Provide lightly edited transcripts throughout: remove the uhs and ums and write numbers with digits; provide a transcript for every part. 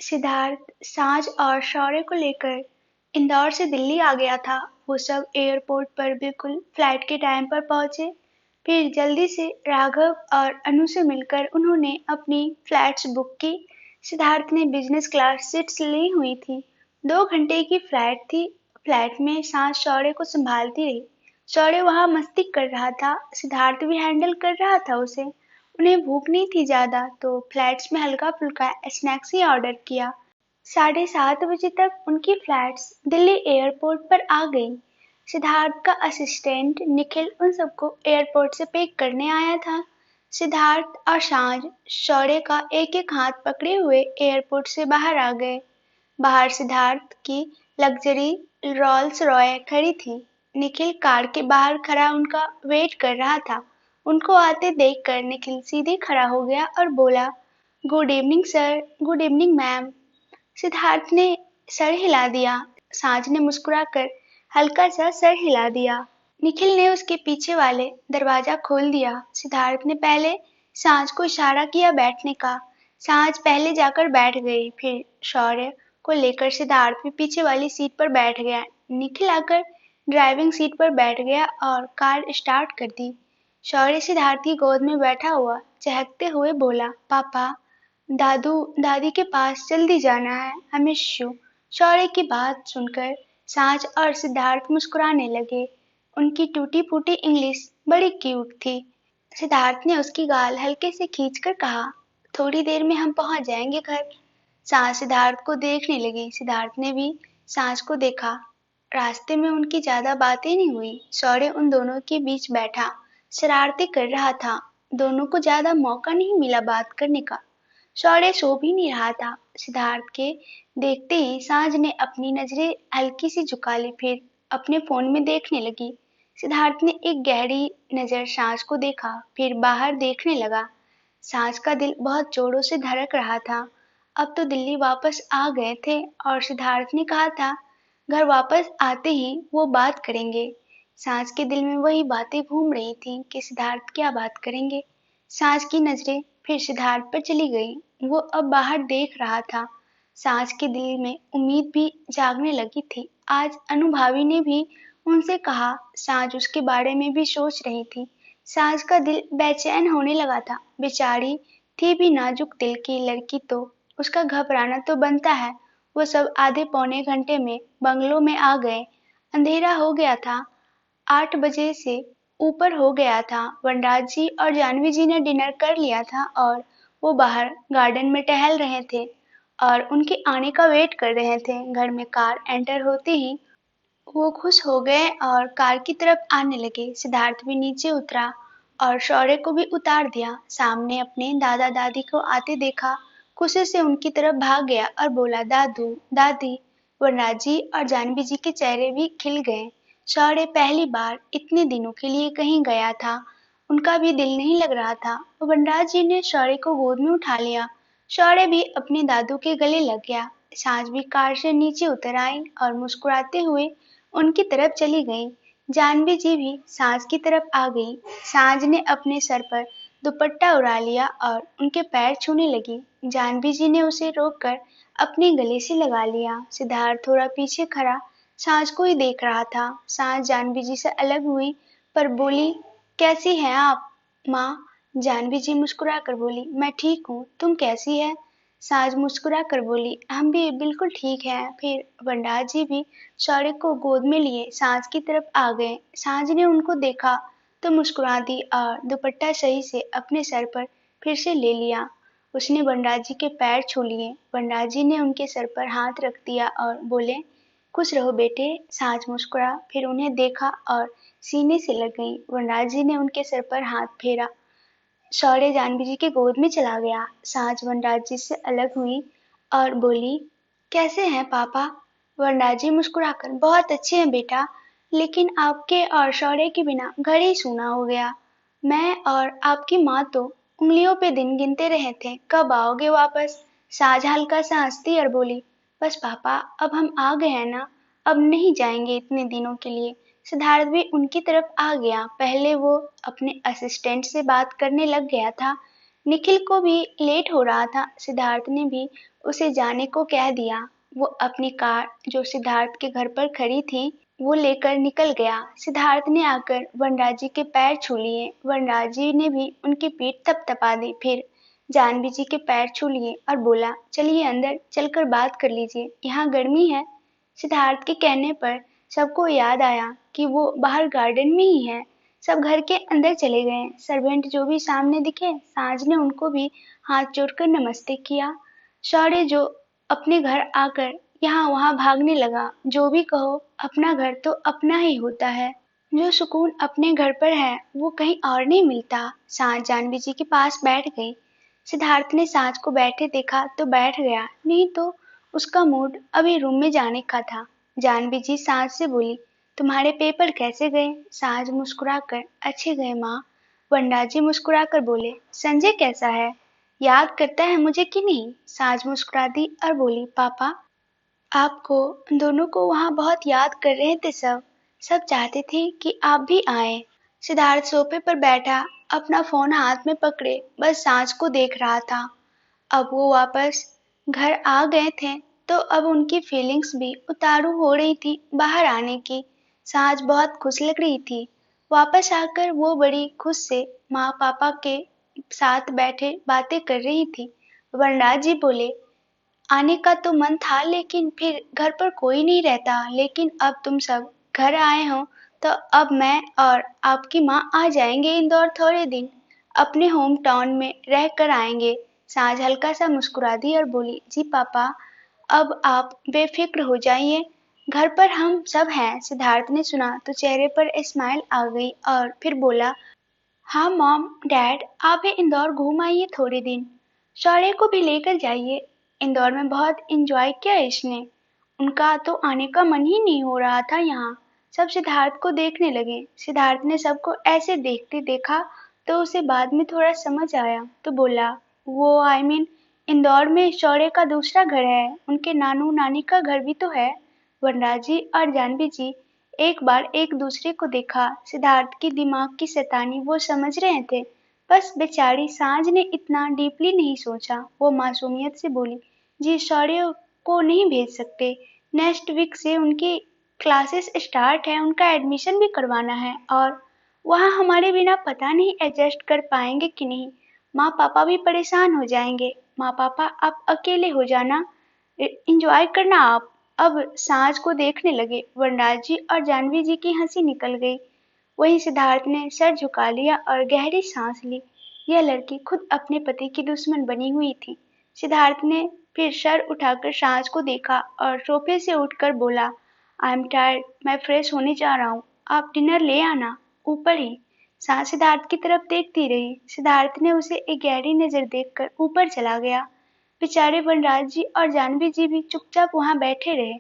सिद्धार्थ साज और शौर्य को लेकर इंदौर से दिल्ली आ गया था। वो सब एयरपोर्ट पर बिल्कुल फ्लाइट के टाइम पर पहुंचे। फिर जल्दी से राघव और अनु से मिलकर उन्होंने अपनी फ्लाइट्स बुक की। सिद्धार्थ ने बिजनेस क्लास सीट्स ली हुई थी। 2 घंटे की फ्लाइट थी। फ्लाइट में सास शौर्य को संभालती रही। शौर्य वहां मस्ती कर रहा था, सिद्धार्थ भी हैंडल कर रहा था उसे। उन्हें भूख नहीं थी ज्यादा तो फ्लैट्स में हल्का फुल्का स्नैक्स ही ऑर्डर किया। 7:30 बजे तक उनकी फ्लैट्स दिल्ली एयरपोर्ट पर आ गई। सिद्धार्थ का असिस्टेंट निखिल उन सबको एयरपोर्ट से पिक करने आया था। सिद्धार्थ और सांझ शौर्य का एक एक हाथ पकड़े हुए एयरपोर्ट से बाहर आ गए। बाहर सिद्धार्थ की लग्जरी रोल्स रॉय खड़ी थी। निखिल कार के बाहर खड़ा उनका वेट कर रहा था। उनको आते देखकर निखिल सीधे खड़ा हो गया और बोला, good evening sir. Good evening ma'am. Siddharth ने सर हिला दिया। साज ने मुस्कुराकर हल्का सा सर हिला दिया। निखिल ने उसके पीछे वाले दरवाजा खोल दिया। सिद्धार्थ ने पहले साज को इशारा किया बैठने का। साज पहले जाकर बैठ गई। फिर शौर्य को लेकर सिद्धार्थ भी पीछे वाली सीट पर बैठ गया। निखिल आकर ड्राइविंग सीट पर बैठ गया और कार स्टार्ट कर दी। शौर्य सिद्धार्थ की गोद में बैठा हुआ चहकते हुए बोला, पापा, दादू दादी के पास जल्दी जाना है, आई मिस यू। शौर्य की बात सुनकर साज और सिद्धार्थ मुस्कुराने लगे। उनकी टूटी फूटी इंग्लिश बड़ी क्यूट थी। सिद्धार्थ ने उसकी गाल हल्के से खींचकर कहा, थोड़ी देर में हम पहुंच जाएंगे घर। सास सिद्धार्थ को देखने लगी। सिद्धार्थ ने भी सास को देखा। रास्ते में उनकी ज्यादा बातें नहीं हुई। शौर्य उन दोनों के बीच बैठा शरारती कर रहा था। दोनों को ज्यादा मौका नहीं मिला बात करने का। शौर्य सो भी नहीं रहा था। सिद्धार्थ के देखते ही साँझ ने अपनी नजरें हल्की सी झुका ली, फिर अपने फोन में देखने लगी। सिद्धार्थ ने एक गहरी नजर साँझ को देखा, फिर बाहर देखने लगा। साँझ का दिल बहुत जोरों से धड़क रहा था। अब तो दिल्ली वापस आ गए थे और सिद्धार्थ ने कहा था घर वापस आते ही वो बात करेंगे। साँझ के दिल में वही बातें घूम रही थी कि सिद्धार्थ क्या बात करेंगे। साँझ की नजरें फिर सिद्धार्थ पर चली गई। वो अब बाहर देख रहा था। साँझ के दिल में उम्मीद भी जागने लगी थी। आज अनु भाभी ने भी उनसे कहा। साँझ उसके बारे में भी सोच रही थी। साँझ का दिल बेचैन होने लगा था। बेचारी थी भी नाजुक दिल की लड़की, तो उसका घबराना तो बनता है। वो सब आधे पौने घंटे में बंगलों में आ गए। अंधेरा हो गया था। 8 बजे से ऊपर हो गया था। वनराज जी और जानवी जी ने डिनर कर लिया था और वो बाहर गार्डन में टहल रहे थे और उनके आने का वेट कर रहे थे। घर में कार एंटर होते ही वो खुश हो गए और कार की तरफ आने लगे। सिद्धार्थ भी नीचे उतरा और शौर्य को भी उतार दिया। सामने अपने दादा दादी को आते देखा। खुशी से उनकी तरफ भाग गया और बोला, दादू दादी। वनराज जी और जानवी जी के चेहरे भी खिल गए। शौर्य पहली बार इतने दिनों के लिए कहीं गया था। उनका भी दिल नहीं लग रहा था। वनराज जी ने शौर्य को गोद में उठा लिया। शौर्य भी अपने दादू के गले लग गया। साँझ भी कार से नीचे उतर आई और मुस्कुराते हुए उनकी तरफ चली गई। जानवी जी भी साँझ की तरफ आ गई। साँझ ने अपने सर पर दुपट्टा उड़ा लिया और उनके पैर छूने लगी। जानवी जी ने उसे रोककर अपने गले से लगा लिया। सिद्धार्थ थोड़ा पीछे खड़ा साँझ को ही देख रहा था। साँझ जानवी जी से अलग हुई पर बोली, कैसी हैं आप माँ? जानवी जी मुस्कुरा कर बोली, मैं ठीक हूँ, तुम कैसी है? साज मुस्कुरा कर बोली, हम भी बिल्कुल ठीक हैं। फिर वनराज जी भी शौर्य को गोद में लिए साज की तरफ आ गए। साज ने उनको देखा तो मुस्कुरा दी और दुपट्टा सही से अपने सर पर फिर से ले लिया। उसने वनराज जी के पैर छू लिए। वनराज जी ने उनके सर पर हाथ रख दिया और बोले, खुश रहो बेटे। साज मुस्कुरा, फिर उन्हें देखा और सीने से लग गई। वनराज जी ने उनके सर पर हाथ फेरा। शौर्य जानवी जी के गोद में चला गया। साँझ वनराज जी से अलग हुई और बोली, कैसे हैं पापा? वनराज जी मुस्कुराकर, बहुत अच्छे हैं बेटा, लेकिन आपके और शौर्य के बिना घर ही सूना हो गया। मैं और आपकी माँ तो उंगलियों पे दिन गिनते रहे थे, कब आओगे वापस? साज हल्का सा हंसती और बोली, बस पापा, अब हम आ गए हैं ना, अब नहीं जाएंगे इतने दिनों के लिए। सिद्धार्थ भी उनकी तरफ आ गया। पहले वो अपने असिस्टेंट से बात करने लग गया था, निखिल को भी लेट हो रहा था। सिद्धार्थ ने भी उसे जाने को कह दिया। वो अपनी कार जो सिद्धार्थ के घर पर खड़ी थी वो लेकर निकल गया। सिद्धार्थ ने आकर वनराज जी के पैर छू लिए। वनराज जी ने भी उनकी पीठ थपथपा दी। फिर जानवी जी के पैर छू लिए और बोला, चलिए अंदर चलकर बात कर लीजिए, यहाँ गर्मी है। सिद्धार्थ के कहने पर सबको याद आया कि वो बाहर गार्डन में ही है। सब घर के अंदर चले गए। सर्वेंट जो भी सामने दिखे, साँझ ने उनको भी हाथ जोड़कर नमस्ते किया। शौर्य जो अपने घर आकर यहाँ वहाँ भागने लगा। जो भी कहो, अपना घर तो अपना ही होता है। जो सुकून अपने घर पर है वो कहीं और नहीं मिलता। साँझ जानवी जी के पास बैठ गई। सिद्धार्थ ने साँझ को बैठे देखा तो बैठ गया, नहीं तो उसका मूड अभी रूम में जाने का था। जानवी जी साँझ से बोली, तुम्हारे पेपर कैसे गए? साँझ मुस्कुराकर, अच्छे गए माँ। पंडा जी मुस्कुराकर बोले, संजय कैसा है? याद करता है मुझे कि नहीं? साँझ मुस्कुरा दी और बोली, पापा आपको दोनों को वहाँ बहुत याद कर रहे थे सब। सब चाहते थे कि आप भी आए। सिद्धार्थ सोफे पर बैठा अपना फोन हाथ में पकड़े बस साँझ को देख रहा था। अब वो वापस घर आ गए थे तो अब उनकी फीलिंग्स भी उतारू हो रही थी बाहर आने की। साँझ बहुत खुश लग रही थी। वापस आकर वो बड़ी खुश से माँ पापा के साथ बैठे बातें कर रही थी। वरराज जी बोले, आने का तो मन था लेकिन फिर घर पर कोई नहीं रहता, लेकिन अब तुम सब घर आए हो तो अब मैं और आपकी माँ आ जाएंगे इंदौर थोड़े दिन, अपने होम टाउन में रह कर आएंगे। साँझ हल्का सा मुस्कुरा दी और बोली, जी पापा अब आप बेफिक्र हो जाइए, घर पर हम सब हैं। सिद्धार्थ ने सुना तो चेहरे पर स्माइल आ गई और फिर बोला, हाँ मॉम डैड आप भी इंदौर घूम आइए थोड़े दिन, शौर्य को भी लेकर जाइए। इंदौर में बहुत एंजॉय किया इसने, उनका तो आने का मन ही नहीं हो रहा था यहाँ। सब सिद्धार्थ को देखने लगे। सिद्धार्थ ने सबको ऐसे देखते देखा तो उसे बाद में थोड़ा समझ आया तो बोला, वो आई मीन इंदौर में शौर्य का दूसरा घर है, उनके नानू नानी का घर भी तो है। वनराज जी और जानवी जी एक बार एक दूसरे को देखा। सिद्धार्थ की दिमाग की शैतानी वो समझ रहे थे। बस बेचारी साँझ ने इतना डीपली नहीं सोचा। वो मासूमियत से बोली, जी शौर्य को नहीं भेज सकते, नेक्स्ट वीक से उनकी क्लासेस स्टार्ट है, उनका एडमिशन भी करवाना है और वहाँ हमारे बिना पता नहीं एडजस्ट कर पाएंगे कि नहीं। माँ पापा भी परेशान हो जाएंगे। माँ पापा आप अकेले हो जाना, इंजॉय करना आप। अब साँझ को देखने लगे। वनराज जी और जानवी जी की हंसी निकल गई। वहीं सिद्धार्थ ने सर झुका लिया और गहरी सांस ली। यह लड़की खुद अपने पति की दुश्मन बनी हुई थी। सिद्धार्थ ने फिर सर उठाकर साँझ को देखा और सोफे से उठकर बोला, आई एम टायर्ड, मैं फ्रेश होने जा रहा हूँ, आप डिनर ले आना ऊपर ही। साँझ सिद्धार्थ की तरफ देखती रही। सिद्धार्थ ने उसे एक गहरी नजर देखकर ऊपर चला गया। बेचारे वनराज जी और जानवी जी भी चुपचाप वहां बैठे रहे।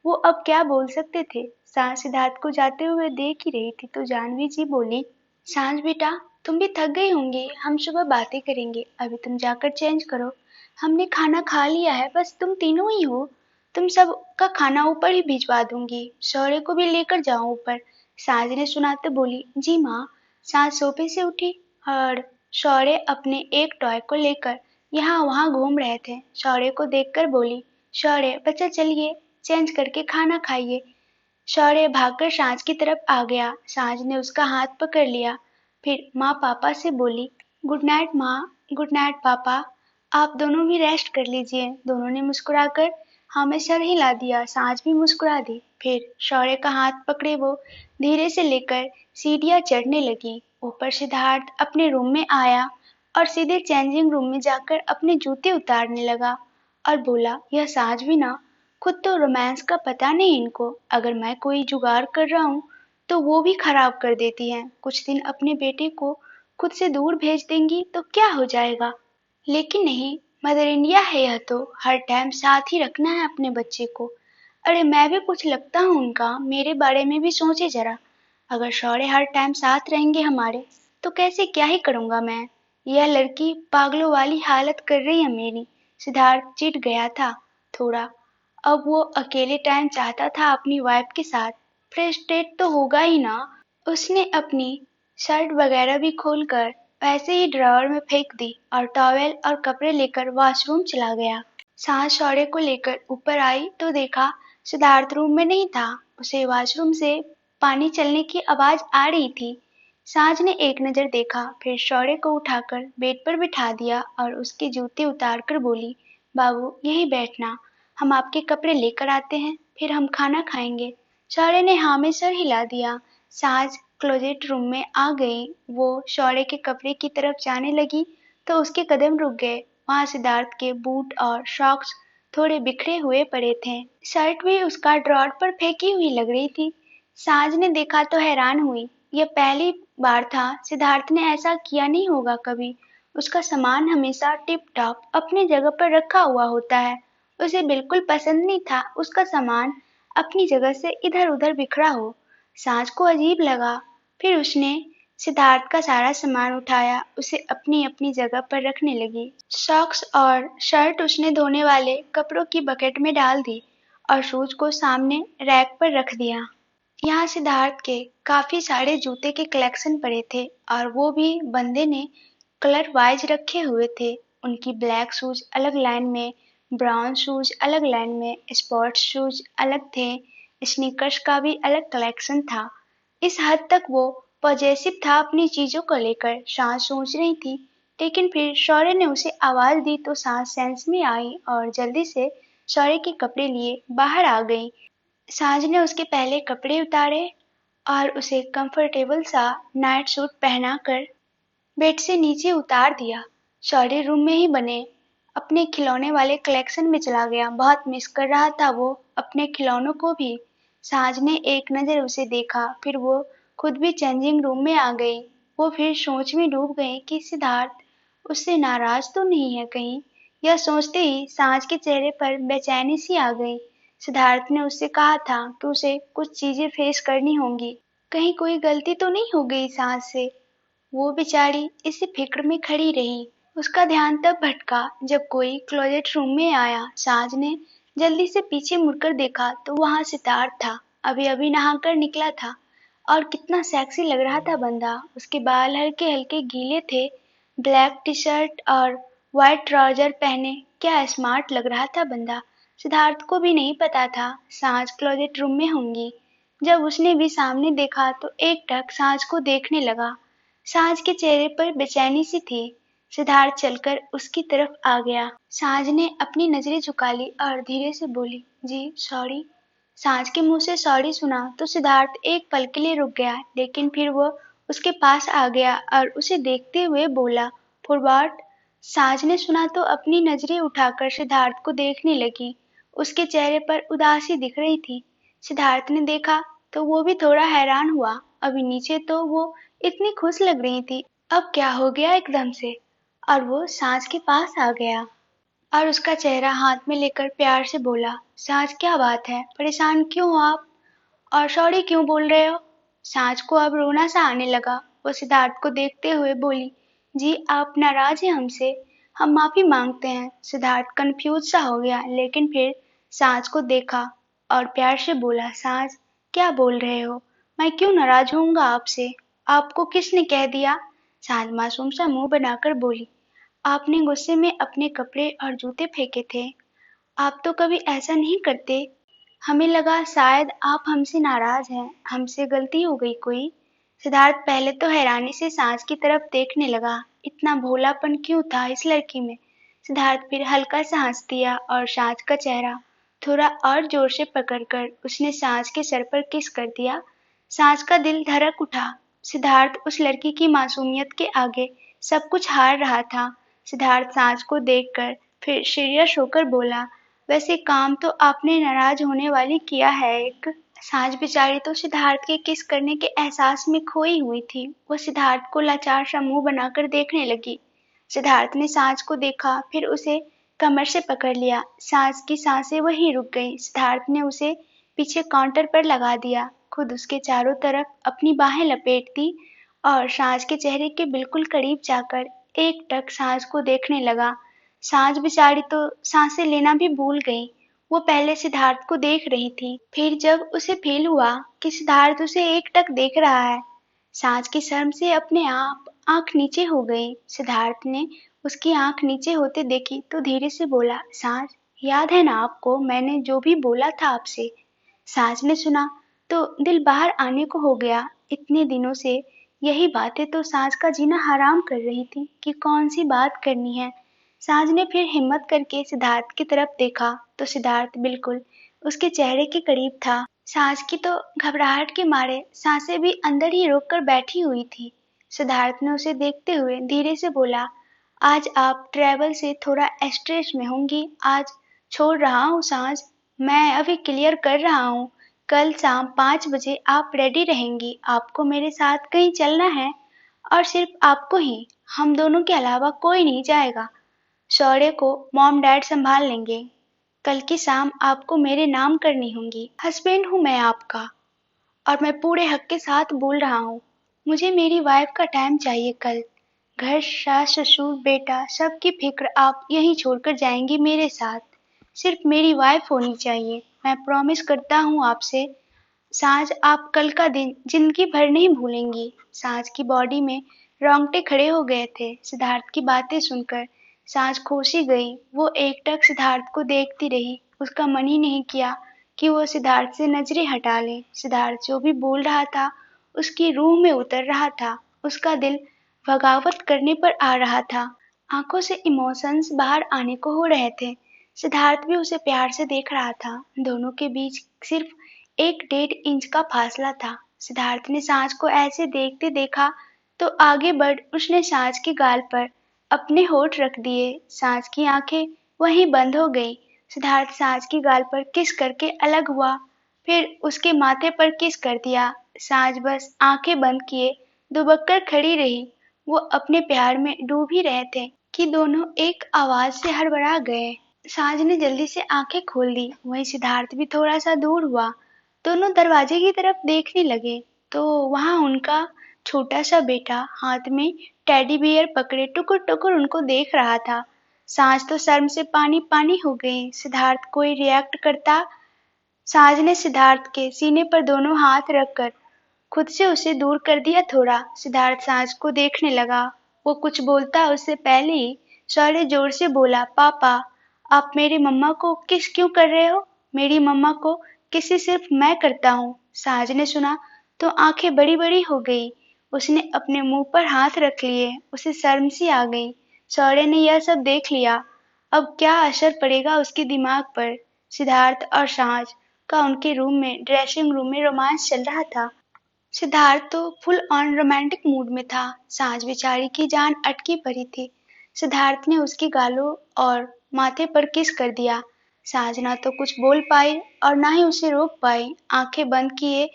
वो अब क्या बोल सकते थे। सांझ सिद्धार्थ को जाते हुए देख ही रही थी तो जानवी जी बोली, सांझ बेटा तुम भी थक गई होंगी, हम सुबह बातें करेंगे, अभी तुम जाकर चेंज करो। हमने खाना खा लिया है, बस तुम तीनों ही हो। तुम सब का खाना ऊपर ही भिजवा दूंगी, शौर्य को भी लेकर जाओ ऊपर। सांझ ने सुना तो बोली, जी माँ। सांझ सोफे से उठी और शौर्य अपने एक टॉय को लेकर यहाँ वहाँ घूम रहे थे। शौर्य को देखकर बोली, शौर्य बच्चा चलिए चेंज करके खाना खाइए। शौर्य भागकर सांझ की तरफ आ गया। सांझ ने उसका हाथ पकड़ लिया। फिर माँ पापा से बोली, गुड नाइट माँ, गुड नाइट पापा, आप दोनों भी रेस्ट कर लीजिए। दोनों ने मुस्कुराकर हाँ में सर हिला दिया। सांझ भी मुस्कुरा दी। फिर शौर्य का हाथ पकड़े वो धीरे से लेकर सीढ़ियाँ चढ़ने लगी। ऊपर सिद्धार्थ अपने रूम में आया और सीधे चेंजिंग रूम में जाकर अपने जूते उतारने लगा और बोला, यह सांझ भी ना, खुद तो रोमांस का पता नहीं इनको, अगर मैं कोई जुगाड़ कर रहा हूँ तो वो भी खराब कर देती हैं। कुछ दिन अपने बेटे को खुद से दूर भेज देंगी तो क्या हो जाएगा। लेकिन नहीं, मदर इंडिया है यह तो, हर टाइम साथ ही रखना है अपने बच्चे को। अरे मैं भी कुछ लगता हूँ उनका, मेरे बारे में भी सोचे जरा। अगर शौर्य हर टाइम साथ रहेंगे हमारे तो कैसे क्या ही करूँगा मैं। यह लड़की पागलों वाली हालत कर रही है मेरी। सिद्धार्थ चिढ़ गया था थोड़ा। अब वो अकेले टाइम चाहता था अपनी वाइफ के साथ। फ्रस्ट्रेट तो होगा ही ना। उसने अपनी शर्ट वगैरह भी खोलकर वैसे ही ड्रॉअर में फेंक दी और टॉवेल और कपड़े लेकर वॉशरूम चला गया। सांझ शौर्य को लेकर ऊपर आई तो देखा सिद्धार्थ रूम में नहीं था। उसे वॉशरूम से पानी चलने की आवाज आ रही थी। सांझ ने एक नजर देखा, फिर शौर्य को उठाकर बेड पर बिठा दिया और उसके जूते उतारकर बोली, बाबू यहीं बैठना, हम आपके कपड़े लेकर आते हैं, फिर हम खाना खाएंगे। शौर्य ने हाँ में सर हिला दिया। सांझ क्लोजेट रूम में आ गई। वो शौर्य के कपड़े की तरफ जाने लगी तो उसके कदम रुक गए। वहां सिद्धार्थ के बूट और सॉक्स थोड़े बिखरे हुए पड़े थे। शर्ट भी उसका ड्रॉअर पर फेंकी हुई लग रही थी। सांझ ने देखा तो हैरान हुई। यह पहली बार था। सिद्धार्थ ने ऐसा किया नहीं होगा कभी। उसका सामान हमेशा टिप टॉप अपनी जगह पर रखा हुआ होता है। उसे बिल्कुल पसंद नहीं था उसका सामान अपनी जगह से इधर उधर बिखरा हो। सांझ को अजीब लगा। फिर उसने सिद्धार्थ का सारा सामान उठाया, उसे अपनी अपनी जगह पर रखने लगी। सॉक्स और शर्ट उसने धोने वाले कपड़ों की बकेट में डाल दी और शूज को सामने रैक पर रख दिया। यहाँ सिद्धार्थ के काफी सारे जूते के कलेक्शन पड़े थे और वो भी बंदे ने कलर वाइज रखे हुए थे। उनकी ब्लैक शूज अलग लाइन में, ब्राउन शूज अलग लाइन में, स्पोर्ट्स शूज अलग थे, स्नीकर्स का भी अलग कलेक्शन था। इस हद तक वो पॉजेसिव था अपनी चीजों को लेकर। सांस सोच रही थी, लेकिन फिर शौर्य ने उसे आवाज दी तो सांस सेंस में आई और जल्दी से शौर्य के कपड़े लिए बाहर आ गई। सांझ ने उसके पहले कपड़े उतारे और उसे कंफर्टेबल सा नाइट सूट पहनाकर बेड से नीचे उतार दिया। शौर्य रूम में ही बने अपने खिलौने वाले कलेक्शन में चला गया। बहुत मिस कर रहा था वो अपने खिलौनों को भी। सांझ ने एक नजर उसे देखा, फिर वो खुद भी चेंजिंग रूम में आ गई। वो फिर सोच में डूब गई कि सिद्धार्थ उससे नाराज तो नहीं है कहीं। यह सोचते ही सांझ के चेहरे पर बेचैनी सी आ गई। सिद्धार्थ ने उससे कहा था कि उसे कुछ चीजें फेस करनी होंगी। कहीं कोई गलती तो नहीं हो गई सांझ से। वो बेचारी इसी फिक्र में खड़ी रही। उसका ध्यान तब भटका जब कोई क्लोजेट रूम में आया। सांझ ने जल्दी से पीछे मुड़कर देखा तो वहां सितार था। अभी अभी नहाकर निकला था और कितना सेक्सी लग रहा था बंदा। उसके बाल हल्के हल्के गीले थे। ब्लैक टी शर्ट और व्हाइट ट्राउजर पहने क्या स्मार्ट लग रहा था बंदा। सिद्धार्थ को भी नहीं पता था सांझ क्लोजेट रूम में होंगी। जब उसने भी सामने देखा तो एकटक सांझ को देखने लगा। सांझ के चेहरे पर बेचैनी सी थी। सिद्धार्थ चलकर उसकी तरफ आ गया। सांझ ने अपनी नजरें झुका ली और धीरे से बोली, जी सॉरी। सांझ के मुंह से सॉरी सुना तो सिद्धार्थ एक पल के लिए रुक गया, लेकिन फिर वो उसके पास आ गया और उसे देखते हुए बोला, फॉर व्हाट? सांझ ने सुना तो अपनी नजरें उठाकर सिद्धार्थ को देखने लगी। उसके चेहरे पर उदासी दिख रही थी। सिद्धार्थ ने देखा तो वो भी थोड़ा हैरान हुआ। अभी नीचे तो वो इतनी खुश लग रही थी, अब क्या हो गया एकदम से? और वो सांझ के पास आ गया और उसका चेहरा हाथ में लेकर प्यार से बोला, सांझ क्या बात है, परेशान क्यों हो आप? और सॉरी क्यों बोल रहे हो? सांझ को अब रोना सा आने लगा। वो सिद्धार्थ को देखते हुए बोली, जी आप नाराज हैं हमसे, हम माफी मांगते हैं। सिद्धार्थ कंफ्यूज सा हो गया, लेकिन फिर सांझ को देखा और प्यार से बोला, सांझ क्या बोल रहे हो? मैं क्यों नाराज होऊंगा आपसे? आपको किसने कह दिया? सांझ मासूम सा मुंह बनाकर बोली, आपने गुस्से में अपने कपड़े और जूते फेंके थे। आप तो कभी ऐसा नहीं करते। हमें लगा शायद आप हमसे नाराज हैं, हमसे गलती हो गई कोई। सिद्धार्थ पहले तो हैरानी से सांझ की तरफ देखने लगा। इतना भोलापन क्यों था इस लड़की में? सिद्धार्थ फिर हल्का सा हंस दिया और सांझ का चेहरा थोड़ा और जोर से पकड़कर उसने सांझ के सर पर किस कर दिया। सांझ का दिल धड़क उठा। सिद्धार्थ उस लड़की की मासूमियत के आगे सब कुछ हार रहा था। सिद्धार्थ सांझ को देखकर फिर सीरियस होकर बोला, वैसे काम तो आपने नाराज होने वाली किया है एक। सांझ बेचारी तो सिद्धार्थ के किस करने के एहसास में खोई हुई थी। वो सिद्धार्थ को लाचार सा मुंह बनाकर देखने लगी। सिद्धार्थ ने सांझ को देखा, फिर उसे कमर से पकड़ लिया। सांझ की सांसें वहीं रुक गईं। सिद्धार्थ ने उसे पीछे काउंटर पर लगा दिया, खुद उसके चारों तरफ अपनी बाहें लपेट दी और सांझ के चेहरे के बिल्कुल करीब जाकर एकटक सांझ को देखने लगा। सांझ बेचारी तो सांसें लेना भी भूल गई। वो पहले सिद्धार्थ को देख रही थी, फिर जब उसे फील हुआ कि सिद्धार्थ उसे एकटक देख रहा है, सांझ की शर्म से अपने आप आंख नीचे हो गई। सिद्धार्थ ने उसकी आंख नीचे होते देखी तो धीरे से बोला, साज, याद है ना आपको मैंने जो भी बोला था आपसे? साज ने सुना तो दिल बाहर आने को हो गया। इतने दिनों से यही बातें तो साज का जीना हराम कर रही थी कि कौन सी बात करनी है। साज ने फिर हिम्मत करके सिद्धार्थ की तरफ देखा तो सिद्धार्थ बिल्कुल उसके चेहरे के करीब था। साज की तो घबराहट के मारे सांसें भी अंदर ही रोक कर बैठी हुई थी। सिद्धार्थ ने उसे देखते हुए धीरे से बोला, आज आप ट्रैवल से थोड़ा स्ट्रेस में होंगी। आज छोड़ रहा हूँ साज, मैं अभी क्लियर कर रहा हूँ। कल शाम 5 बजे आप रेडी रहेंगी। आपको मेरे साथ कहीं चलना है और सिर्फ आपको ही, हम दोनों के अलावा कोई नहीं जाएगा। शौर्य को मॉम डैड संभाल लेंगे। कल की शाम आपको मेरे नाम करनी होंगी। हस्बैंड हूँ मैं आपका और मैं पूरे हक के साथ बोल रहा हूँ। मुझे मेरी वाइफ का टाइम चाहिए कल। घर, सास, ससुर, बेटा सबकी फिक्र आप यहीं छोड़कर जाएंगी मेरे साथ। सिर्फ मेरी वाइफ होनी चाहिए। मैं प्रॉमिस करता हूँ आपसे। साज, आप कल का दिन जिंदगी भर नहीं भूलेंगी। साज की बॉडी में रोंगटे खड़े हो गए थे सिद्धार्थ की बातें सुनकर। साज खोसी गई। वो एकटक सिद्धार्थ को देखती रही। उसका मन ही नहीं किया कि वो सिद्धार्थ से नजरें हटा ले। सिद्धार्थ जो भी बोल रहा था उसकी रूह में उतर रहा था। उसका दिल बगावत करने पर आ रहा था। आंखों से इमोशंस बाहर आने को हो रहे थे। सिद्धार्थ भी उसे प्यार से देख रहा था। दोनों के बीच सिर्फ 1-1.5 इंच का फासला था। सिद्धार्थ ने सांझ को ऐसे देखते देखा तो आगे बढ़ उसने सांझ के गाल पर अपने होठ रख दिए। सांझ की आंखें वहीं बंद हो गई। सिद्धार्थ सांझ की गाल पर किस करके अलग हुआ, फिर उसके माथे पर किस कर दिया। सांझ बस आंखें बंद किए दुबक कर खड़ी रही। वो अपने प्यार में डूब ही रहे थे कि दोनों एक आवाज से हड़बड़ा गए। सांझ ने जल्दी से आंखें खोल दी। वहीं सिद्धार्थ भी थोड़ा सा दूर हुआ। दोनों दरवाजे की तरफ देखने लगे तो वहां उनका छोटा सा बेटा हाथ में टेडी बियर पकड़े टुकुर टुकुर उनको देख रहा था। सांझ तो शर्म से पानी पानी हो गई। सिद्धार्थ कोई रिएक्ट करता। सांझ ने सिद्धार्थ के सीने पर दोनों हाथ रखकर खुद से उसे दूर कर दिया थोड़ा। सिद्धार्थ सांझ को देखने लगा। वो कुछ बोलता उससे पहले ही शौर्य जोर से बोला, पापा, आप मेरी मम्मा को किस क्यों कर रहे हो? मेरी मम्मा को किसी सिर्फ मैं करता हूँ। सांझ ने सुना तो आंखें बड़ी बड़ी हो गई। उसने अपने मुंह पर हाथ रख लिए। उसे शर्म सी आ गई। शौर्य ने यह सब देख लिया। अब क्या असर पड़ेगा उसके दिमाग पर? सिद्धार्थ और सांझ का उनके रूम में, ड्रेसिंग रूम में रोमांस चल रहा था। सिद्धार्थ तो फुल ऑन रोमांटिक मूड में था। सांझ बेचारी की जान अटकी पड़ी थी। सिद्धार्थ ने उसके गालों और माथे पर किस कर दिया। सांझ ना तो कुछ बोल पाई और ना ही उसे रोक पाई। आंखें बंद किए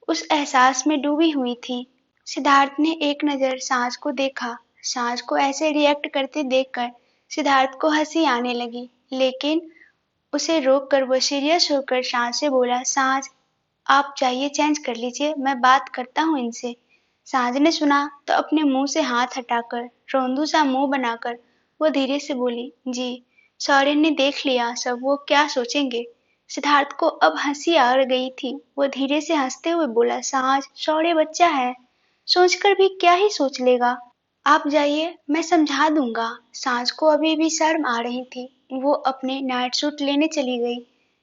उस एहसास में डूबी हुई थी। सिद्धार्थ ने एक नजर सांझ को देखा। सांझ को ऐसे रिएक्ट करते देखकर सिद्धार्थ को हंसी आने लगी, लेकिन उसे रोककर वो सीरियस होकर सांझ से बोला, सांझ, आप चाहिए चेंज कर लीजिए, मैं बात करता हूँ इनसे। सांझ ने सुना तो अपने मुंह से हाथ हटाकर रौंदू सा मुंह बनाकर वो धीरे से बोली, जी। शौर्य ने देख लिया सब, वो क्या सोचेंगे। सिद्धार्थ को अब हंसी आ गई थी। वो धीरे से हंसते हुए बोला, सांझ, शौर्य बच्चा है, सोचकर भी क्या ही सोच लेगा। आप जाइए, मैं समझा दूंगा। सांझ को अभी भी शर्म आ रही थी। वो अपने नाइट सूट लेने चली गई।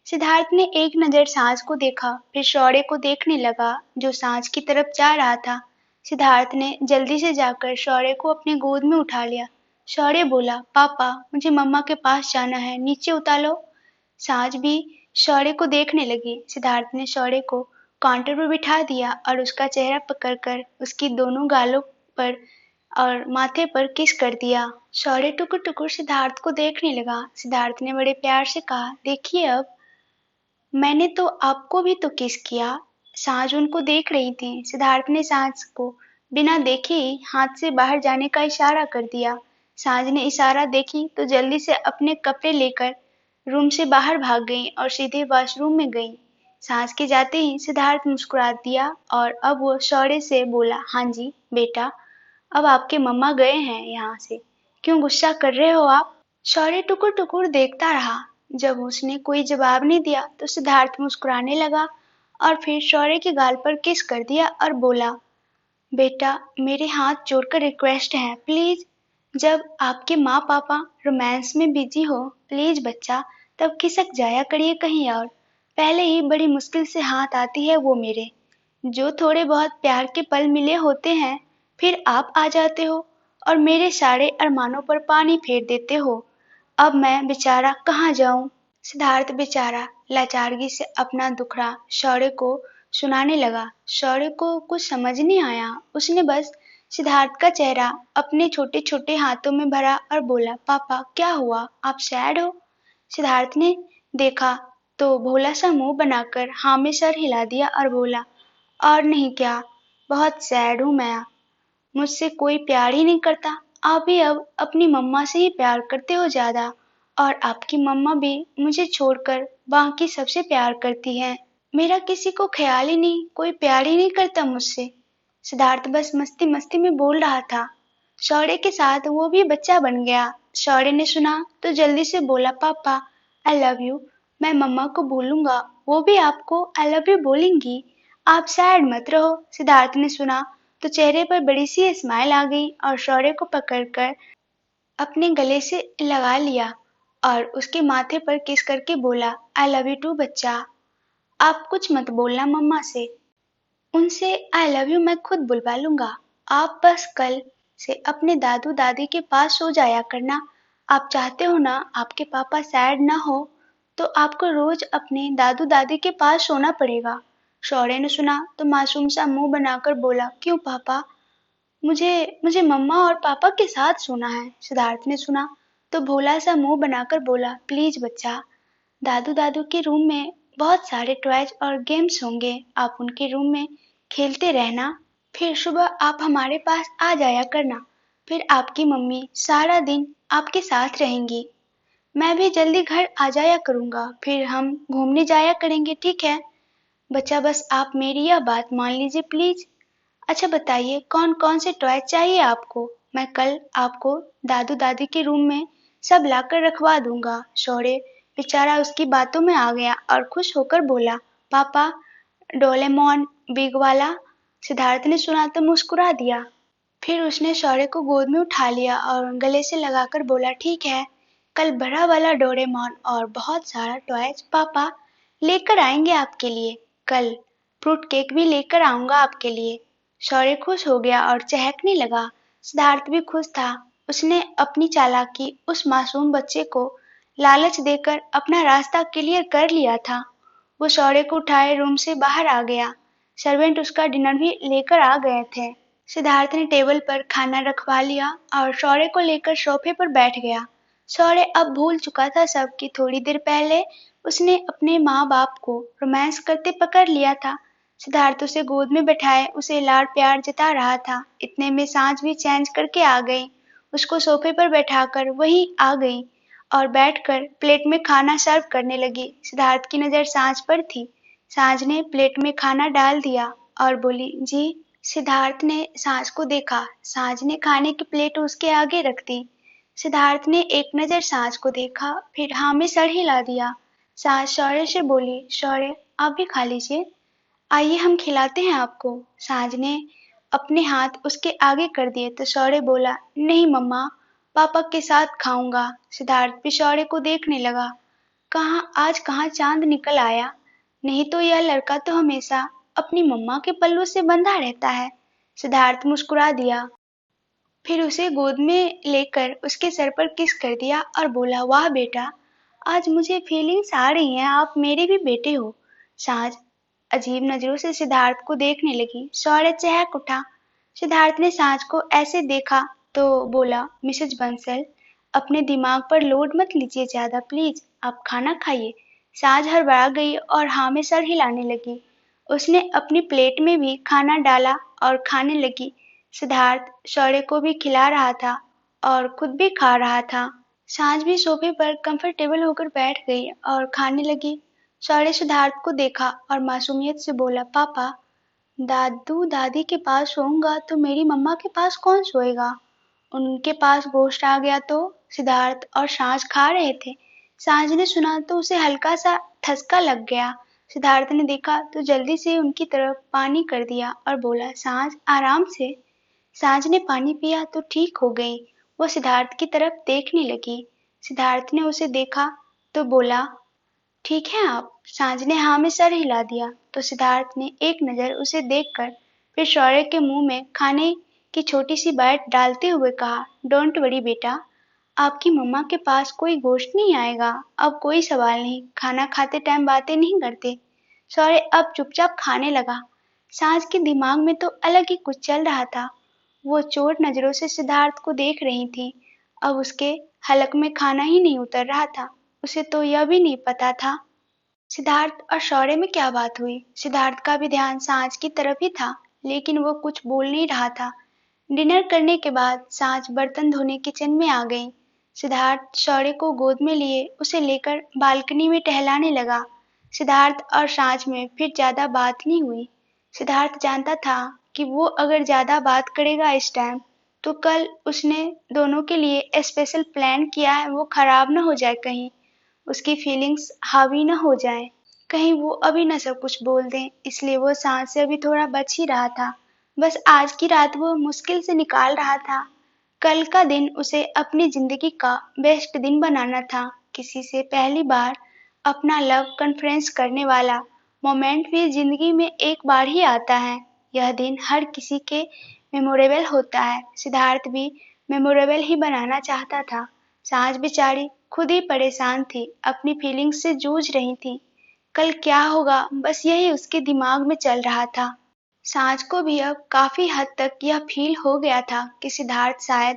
सिद्धार्थ ने एक नजर सांझ को देखा, फिर शौर्य को देखने लगा जो सांझ की तरफ जा रहा था। सिद्धार्थ ने जल्दी से जाकर शौर्य को अपने गोद में उठा लिया। शौर्य बोला, पापा, मुझे मम्मा के पास जाना है, नीचे उतार लो। सांझ भी शौर्य को देखने लगी। सिद्धार्थ ने शौर्य को काउंटर पर बिठा दिया और उसका चेहरा पकड़कर उसकी दोनों गालों पर और माथे पर किस कर दिया। शौर्य टुकुर टुकुर सिद्धार्थ को देखने लगा। सिद्धार्थ ने बड़े प्यार से कहा, देखिए अब मैंने तो आपको भी तो किस किया। सांझ उनको देख रही थी। सिद्धार्थ ने सांझ को बिना देखे ही हाथ से बाहर जाने का इशारा कर दिया। सांझ ने इशारा देखी तो जल्दी से अपने कपड़े लेकर रूम से बाहर भाग गई और सीधे वॉशरूम में गई। सांझ के जाते ही सिद्धार्थ मुस्कुरा दिया और अब वो शौर्य से बोला, हाँ जी बेटा, अब आपके मम्मा गए हैं यहाँ से, क्यों गुस्सा कर रहे हो आप? शौर्य टुकुर टुकुर देखता रहा। जब उसने कोई जवाब नहीं दिया तो सिद्धार्थ मुस्कुराने लगा और फिर शौर्य के गाल पर किस कर दिया और बोला, बेटा, मेरे हाथ जोड़कर रिक्वेस्ट है, प्लीज। जब आपके माँ पापा रोमांस में बिजी हो, प्लीज बच्चा, तब खिसक जाया करिए कहीं और। पहले ही बड़ी मुश्किल से हाथ आती है वो मेरे। जो थोड़े बहुत प्यार के पल मिले होते हैं, फिर आप आ जाते हो और मेरे सारे अरमानों पर पानी फेर देते हो। अब मैं बेचारा कहाँ जाऊं? सिद्धार्थ बेचारा लाचारगी से अपना दुखड़ा शौर्य को सुनाने लगा। शौर्य को कुछ समझ नहीं आया। उसने बस सिद्धार्थ का चेहरा अपने छोटे छोटे हाथों में भरा और बोला, पापा क्या हुआ, आप सैड हो? सिद्धार्थ ने देखा तो भोला सा मुंह बनाकर हाँ में सर हिला दिया और बोला, और नहीं क्या, बहुत सैड हूँ मैं। मुझसे कोई प्यार ही नहीं करता। आप भी अब अपनी मम्मा से ही प्यार करते हो ज्यादा, और आपकी मम्मा भी मुझे छोड़कर बाकी सबसे प्यार करती है। मेरा किसी को ख्याल ही नहीं, कोई प्यार ही नहीं करता मुझसे। सिद्धार्थ बस मस्ती मस्ती में बोल रहा था। शौर्य के साथ वो भी बच्चा बन गया। शौर्य ने सुना तो जल्दी से बोला, पापा आई लव यू। मैं मम्मा को बोलूंगा, वो भी आपको आई लव यू बोलेंगी। आप सैड मत रहो। सिद्धार्थ ने सुना तो चेहरे पर बड़ी सी स्माइल आ गई और शौर्य को पकड़कर अपने गले से लगा लिया और उसके माथे पर किस करके बोला, आई लव यू टू बच्चा। आप कुछ मत बोलना मम्मा से। उनसे आई लव यू मैं खुद बुलवा लूंगा। आप बस कल से अपने दादू दादी के पास सो जाया करना। आप चाहते हो ना आपके पापा सैड ना हो, तो आपको रोज अपने दादू दादी के पास सोना पड़ेगा। शौर्य ने सुना तो मासूम सा मुंह बनाकर बोला, क्यों पापा, मुझे मुझे मम्मा और पापा के साथ सोना है। सिद्धार्थ ने सुना तो भोला सा मुंह बनाकर बोला, प्लीज बच्चा, दादू दादू के रूम में बहुत सारे टॉयज और गेम्स होंगे, आप उनके रूम में खेलते रहना। फिर सुबह आप हमारे पास आ जाया करना। फिर आपकी मम्मी सारा दिन आपके साथ रहेंगी। मैं भी जल्दी घर आ जाया करूंगा, फिर हम घूमने जाया करेंगे, ठीक है? बच्चा बस आप मेरी यह बात मान लीजिए प्लीज। अच्छा बताइए कौन कौन से टॉय चाहिए आपको? मैं कल आपको दादू दादी के रूम में सब लाकर रखवा दूंगा। शौर्य बेचारा उसकी बातों में आ गया और खुश होकर बोला, पापा डोरेमोन बिग वाला। सिद्धार्थ ने सुना तो मुस्कुरा दिया। फिर उसने शौर्य को गोद में उठा लिया और गले से लगाकर बोला, ठीक है, कल बड़ा वाला डोरेमोन और बहुत सारा टॉयज पापा लेकर आएंगे आपके लिए। कल फ्रूट केक भी लेकर आऊंगा आपके लिए। शौर्य खुश हो गया और चहकने लगा। सिद्धार्थ भी खुश था। उसने अपनी चालाकी उस मासूम बच्चे को लालच देकर अपना रास्ता क्लियर कर लिया था। वो शौर्य को उठाए रूम से बाहर आ गया। सर्वेंट उसका डिनर भी लेकर आ गए थे। सिद्धार्थ ने टेबल पर खाना रखवा लिया और शौर्य को लेकर सोफे पर बैठ गया। शौर्य अब भूल चुका था सब कि थोड़ी देर पहले उसने अपने माँ बाप को रोमांस करते पकड़ लिया था। सिद्धार्थ उसे गोद में बैठाए उसे लाड प्यार जता रहा था। इतने में सांझ भी चेंज करके आ गई। उसको सोफे पर बैठाकर वहीं आ गई और बैठकर प्लेट में खाना सर्व करने लगी। सिद्धार्थ की नजर सांझ पर थी। सांझ ने प्लेट में खाना डाल दिया और बोली, जी। सिद्धार्थ ने सांझ को देखा। सांझ ने खाने की प्लेट उसके आगे रख दी। सिद्धार्थ ने एक नजर सांझ को देखा, फिर हाँ में सर हिला दिया। सांझ शौर्य से बोली, शौर्य आप भी खा लीजिए, आइए हम खिलाते हैं आपको। सांझ ने अपने हाथ उसके आगे कर दिए तो शौर्य बोला, नहीं मम्मा, पापा के साथ खाऊंगा। सिद्धार्थ भी शौर्य को देखने लगा। आज कहाँ चांद निकल आया। नहीं तो यह लड़का तो हमेशा अपनी मम्मा के पल्लू से बंधा रहता है। सिद्धार्थ मुस्कुरा दिया, फिर उसे गोद में लेकर उसके सर पर किस कर दिया और बोला, वाह बेटा, आज मुझे फीलिंग्स आ रही हैं, आप मेरे भी बेटे हो। सांझ अजीब नजरों से सिद्धार्थ को देखने लगी। शौर्य चहक उठा। सिद्धार्थ ने सांझ को ऐसे देखा तो बोला, मिसेज बंसल, अपने दिमाग पर लोड मत लीजिए ज्यादा प्लीज, आप खाना खाइए। सांझ हड़बड़ा गई और हाँ में सर हिलाने लगी। उसने अपनी प्लेट में भी खाना डाला और खाने लगी। सिद्धार्थ शौर्य को भी खिला रहा था और खुद भी खा रहा था। सांझ भी सोफे पर कंफर्टेबल होकर बैठ गई और खाने लगी। शौर्य सिद्धार्थ को देखा और मासूमियत से बोला, पापा दादू दादी के पास सोऊंगा तो मेरी मम्मा के पास कौन सोएगा? उनके पास गोश्त आ गया तो? सिद्धार्थ और सांझ खा रहे थे। सांझ ने सुना तो उसे हल्का सा ठसका लग गया। सिद्धार्थ ने देखा तो जल्दी से उनकी तरफ पानी कर दिया और बोला, सांझ आराम से। सांझ ने पानी पिया तो ठीक हो गई। वो सिद्धार्थ की तरफ देखने लगी। सिद्धार्थ ने उसे देखा तो बोला, ठीक है आप। सांझ ने हाँ में सर हिला दिया तो सिद्धार्थ ने एक नजर उसे देखकर फिर शौर्य के मुंह में खाने की छोटी सी बाइट डालते हुए कहा, डोंट वरी बेटा, आपकी मम्मा के पास कोई गोश्त नहीं आएगा। अब कोई सवाल नहीं, खाना खाते टाइम बातें नहीं करते। शौर्य अब चुपचाप खाने लगा। सांझ के दिमाग में तो अलग ही कुछ चल रहा था। वो चोर नजरों से सिद्धार्थ को देख रही थी। अब उसके हलक में खाना ही नहीं उतर रहा था। उसे तो यह भी नहीं पता था सिद्धार्थ और शौर्य में क्या बात हुई। सिद्धार्थ का भी ध्यान सांझ की तरफ ही था, लेकिन वो कुछ बोल नहीं रहा था। डिनर करने के बाद सांझ बर्तन धोने किचन में आ गई। सिद्धार्थ शौर्य को गोद में लिए उसे लेकर बालकनी में टहलाने लगा। सिद्धार्थ और सांझ में फिर ज्यादा बात नहीं हुई। सिद्धार्थ जानता था कि वो अगर ज्यादा बात करेगा इस टाइम तो कल उसने दोनों के लिए स्पेशल प्लान किया है वो खराब न हो जाए, कहीं उसकी फीलिंग्स हावी न हो जाए, कहीं वो अभी न सब कुछ बोल दें। इसलिए वो सांस से अभी थोड़ा बच ही रहा था। बस आज की रात वो मुश्किल से निकाल रहा था। कल का दिन उसे अपनी जिंदगी का बेस्ट दिन बनाना था। किसी से पहली बार अपना लव कन्फ्रेंस करने वाला मोमेंट भी जिंदगी में एक बार ही आता है। यह दिन हर किसी के मेमोरेबल होता है। सिद्धार्थ भी मेमोरेबल ही बनाना चाहता था। सांझ बेचारी खुद ही परेशान थी, अपनी फीलिंग्स से जूझ रही थी। कल क्या होगा, बस यही उसके दिमाग में चल रहा था। सांझ को भी अब काफी हद तक यह फील हो गया था कि सिद्धार्थ शायद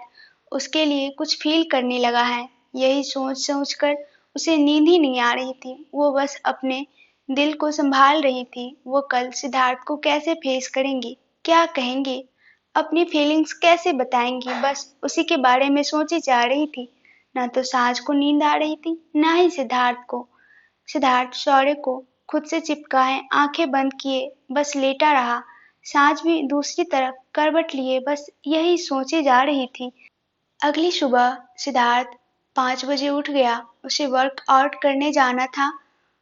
उसके लिए कुछ फील करने लगा है। यही सोच सोच कर उसे नींद ही नहीं आ रही थी। वो बस अपने दिल को संभाल रही थी। वो कल सिद्धार्थ को कैसे फेस करेंगी, क्या कहेंगी, अपनी फीलिंग्स कैसे बताएंगी, बस उसी के बारे में सोची जा रही थी। ना तो सांझ को नींद आ रही थी, ना ही सिद्धार्थ को। सिद्धार्थ शौर्य को खुद से चिपकाए आंखें बंद किए बस लेटा रहा। सांझ भी दूसरी तरफ करवट लिए बस यही सोचे जा रही थी। अगली सुबह सिद्धार्थ 5 बजे उठ गया। उसे वर्कआउट करने जाना था।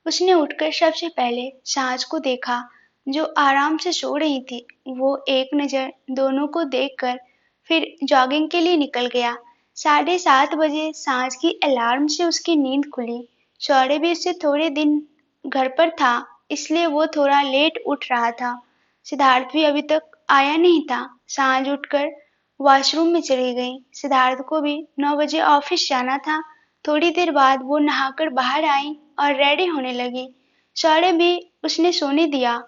उसने उठकर सबसे पहले सांझ को देखा जो आराम से सो रही थी। वो एक नजर दोनों को देखकर फिर जॉगिंग के लिए निकल गया। 7:30 बजे सांझ की अलार्म से उसकी नींद खुली। शौर्य भी उससे थोड़े दिन घर पर था, इसलिए वो थोड़ा लेट उठ रहा था। सिद्धार्थ भी अभी तक आया नहीं था। सांझ उठकर वॉशरूम में चली गई। सिद्धार्थ को भी 9 बजे ऑफिस जाना था। थोड़ी देर बाद वो नहाकर बाहर आई और रेडी होने लगी। शौर्य भी उसने सोने दिया।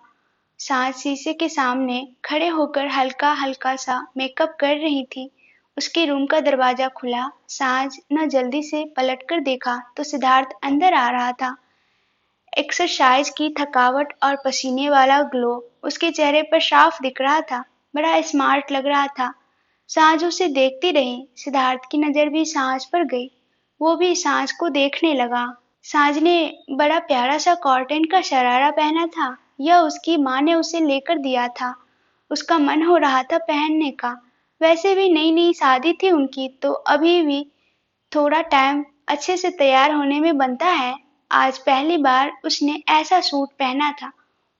सांझ शीशे के सामने खड़े होकर हल्का हल्का सा मेकअप कर रही थी। उसके रूम का दरवाजा खुला। सांझ न जल्दी से पलटकर देखा तो सिद्धार्थ अंदर आ रहा था। एक्सरसाइज की थकावट और पसीने वाला ग्लो उसके चेहरे पर साफ दिख रहा था। बड़ा स्मार्ट लग रहा था। सांझ उसे देखती रही। सिद्धार्थ की नजर भी सांझ पर गई। वो भी सांझ को देखने लगा। सांझ ने बड़ा प्यारा सा कॉटन का शरारा पहना था। यह उसकी माँ ने उसे लेकर दिया था। उसका मन हो रहा था पहनने का। वैसे भी नई नई शादी थी उनकी तो अभी भी थोड़ा टाइम अच्छे से तैयार होने में बनता है। आज पहली बार उसने ऐसा सूट पहना था।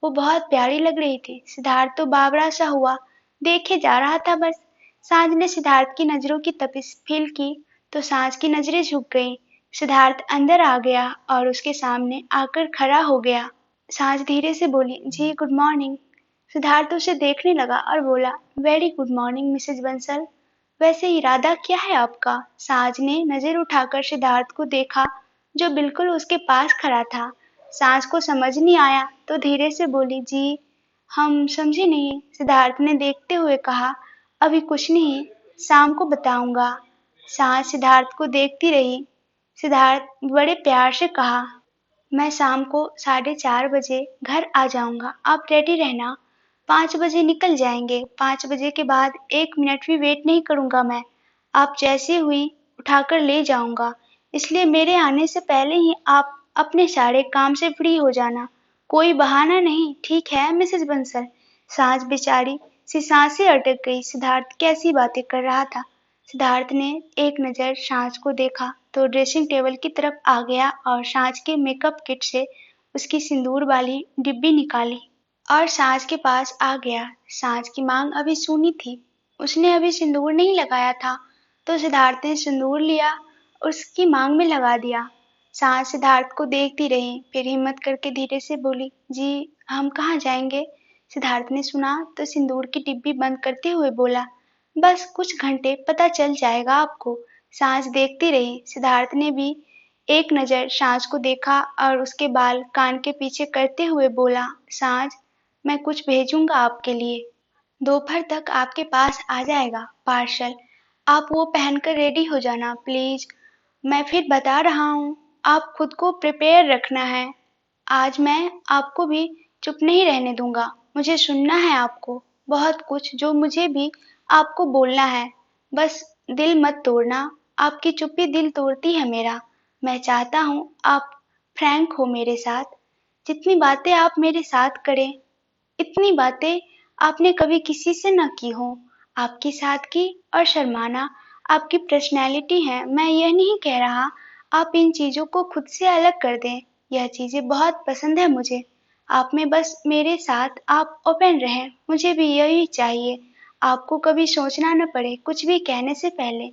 वो बहुत प्यारी लग रही थी। सिद्धार्थ तो बावरा सा हुआ देखे जा रहा था बस। सांझ ने सिद्धार्थ की नजरों की तपिश फील की तो सांझ की नजरें झुक गईं। सिद्धार्थ अंदर आ गया और उसके सामने आकर खड़ा हो गया। सांझ धीरे से बोली, जी गुड मॉर्निंग। सिद्धार्थ उसे देखने लगा और बोला, very good morning Mrs Bansal. वैसे इरादा क्या है आपका? सांझ ने नजर उठाकर सिद्धार्थ को देखा जो बिल्कुल उसके पास खड़ा था। सांझ को समझ नहीं आया तो धीरे से बोली, जी हम समझे नहीं। सिद्धार्थ ने देखते हुए कहा, अभी कुछ नहीं, शाम को बताऊंगा। सांझ सिद्धार्थ को देखती रही। सिद्धार्थ बड़े प्यार से कहा, मैं शाम को 4:30 बजे घर आ जाऊंगा, आप रेडी रहना। 5 बजे निकल जाएंगे। 5 बजे के बाद 1 मिनट भी वेट नहीं करूंगा मैं। आप जैसी हुई उठाकर ले जाऊंगा। इसलिए मेरे आने से पहले ही आप अपने सारे काम से फ्री हो जाना। कोई बहाना नहीं, ठीक है मिसेस बंसल? सांझ बेचारी सी सांसें अटक गई। सिद्धार्थ कैसी बातें कर रहा था। सिद्धार्थ ने एक नज़र सांझ को देखा तो ड्रेसिंग टेबल की तरफ आ गया और सांझ के मेकअप किट से उसकी सिंदूर वाली डिब्बी निकाली और साज के पास आ गया। साज की मांग अभी सूनी थी, उसने अभी सिंदूर नहीं लगाया था, तो सिद्धार्थ ने सिंदूर लिया और उसकी मांग में लगा दिया। साज सिद्धार्थ को देखती रही, फिर हिम्मत करके धीरे से बोली, जी हम कहाँ जाएंगे? सिद्धार्थ ने सुना तो सिंदूर की डिब्बी बंद करते हुए बोला, बस कुछ घंटे, पता चल जाएगा आपको। साज देखती रही। सिद्धार्थ ने भी एक नजर साज को देखा और उसके बाल कान के पीछे करते हुए बोला, साज मैं कुछ भेजूंगा आपके लिए, दोपहर तक आपके पास आ जाएगा पार्सल। आप वो पहनकर रेडी हो जाना प्लीज। मैं फिर बता रहा हूँ, आप खुद को प्रिपेयर रखना है। आज मैं आपको भी चुप नहीं रहने दूंगा। मुझे सुनना है आपको, बहुत कुछ जो मुझे भी आपको बोलना है। बस दिल मत तोड़ना, आपकी चुप्पी दिल तोड़ती है मेरा। मैं चाहता हूँ आप फ्रैंक हो मेरे साथ। जितनी बातें आप मेरे साथ करें, इतनी बातें आपने कभी किसी से न की हो। आपकी सादगी और शर्माना आपकी पर्सनैलिटी है। मैं यह नहीं कह रहा आप इन चीजों को खुद से अलग कर दें। यह चीजें बहुत पसंद है मुझे। आप में बस मेरे साथ आप ओपन रहें, मुझे भी यही चाहिए। आपको कभी सोचना न पड़े कुछ भी कहने से पहले।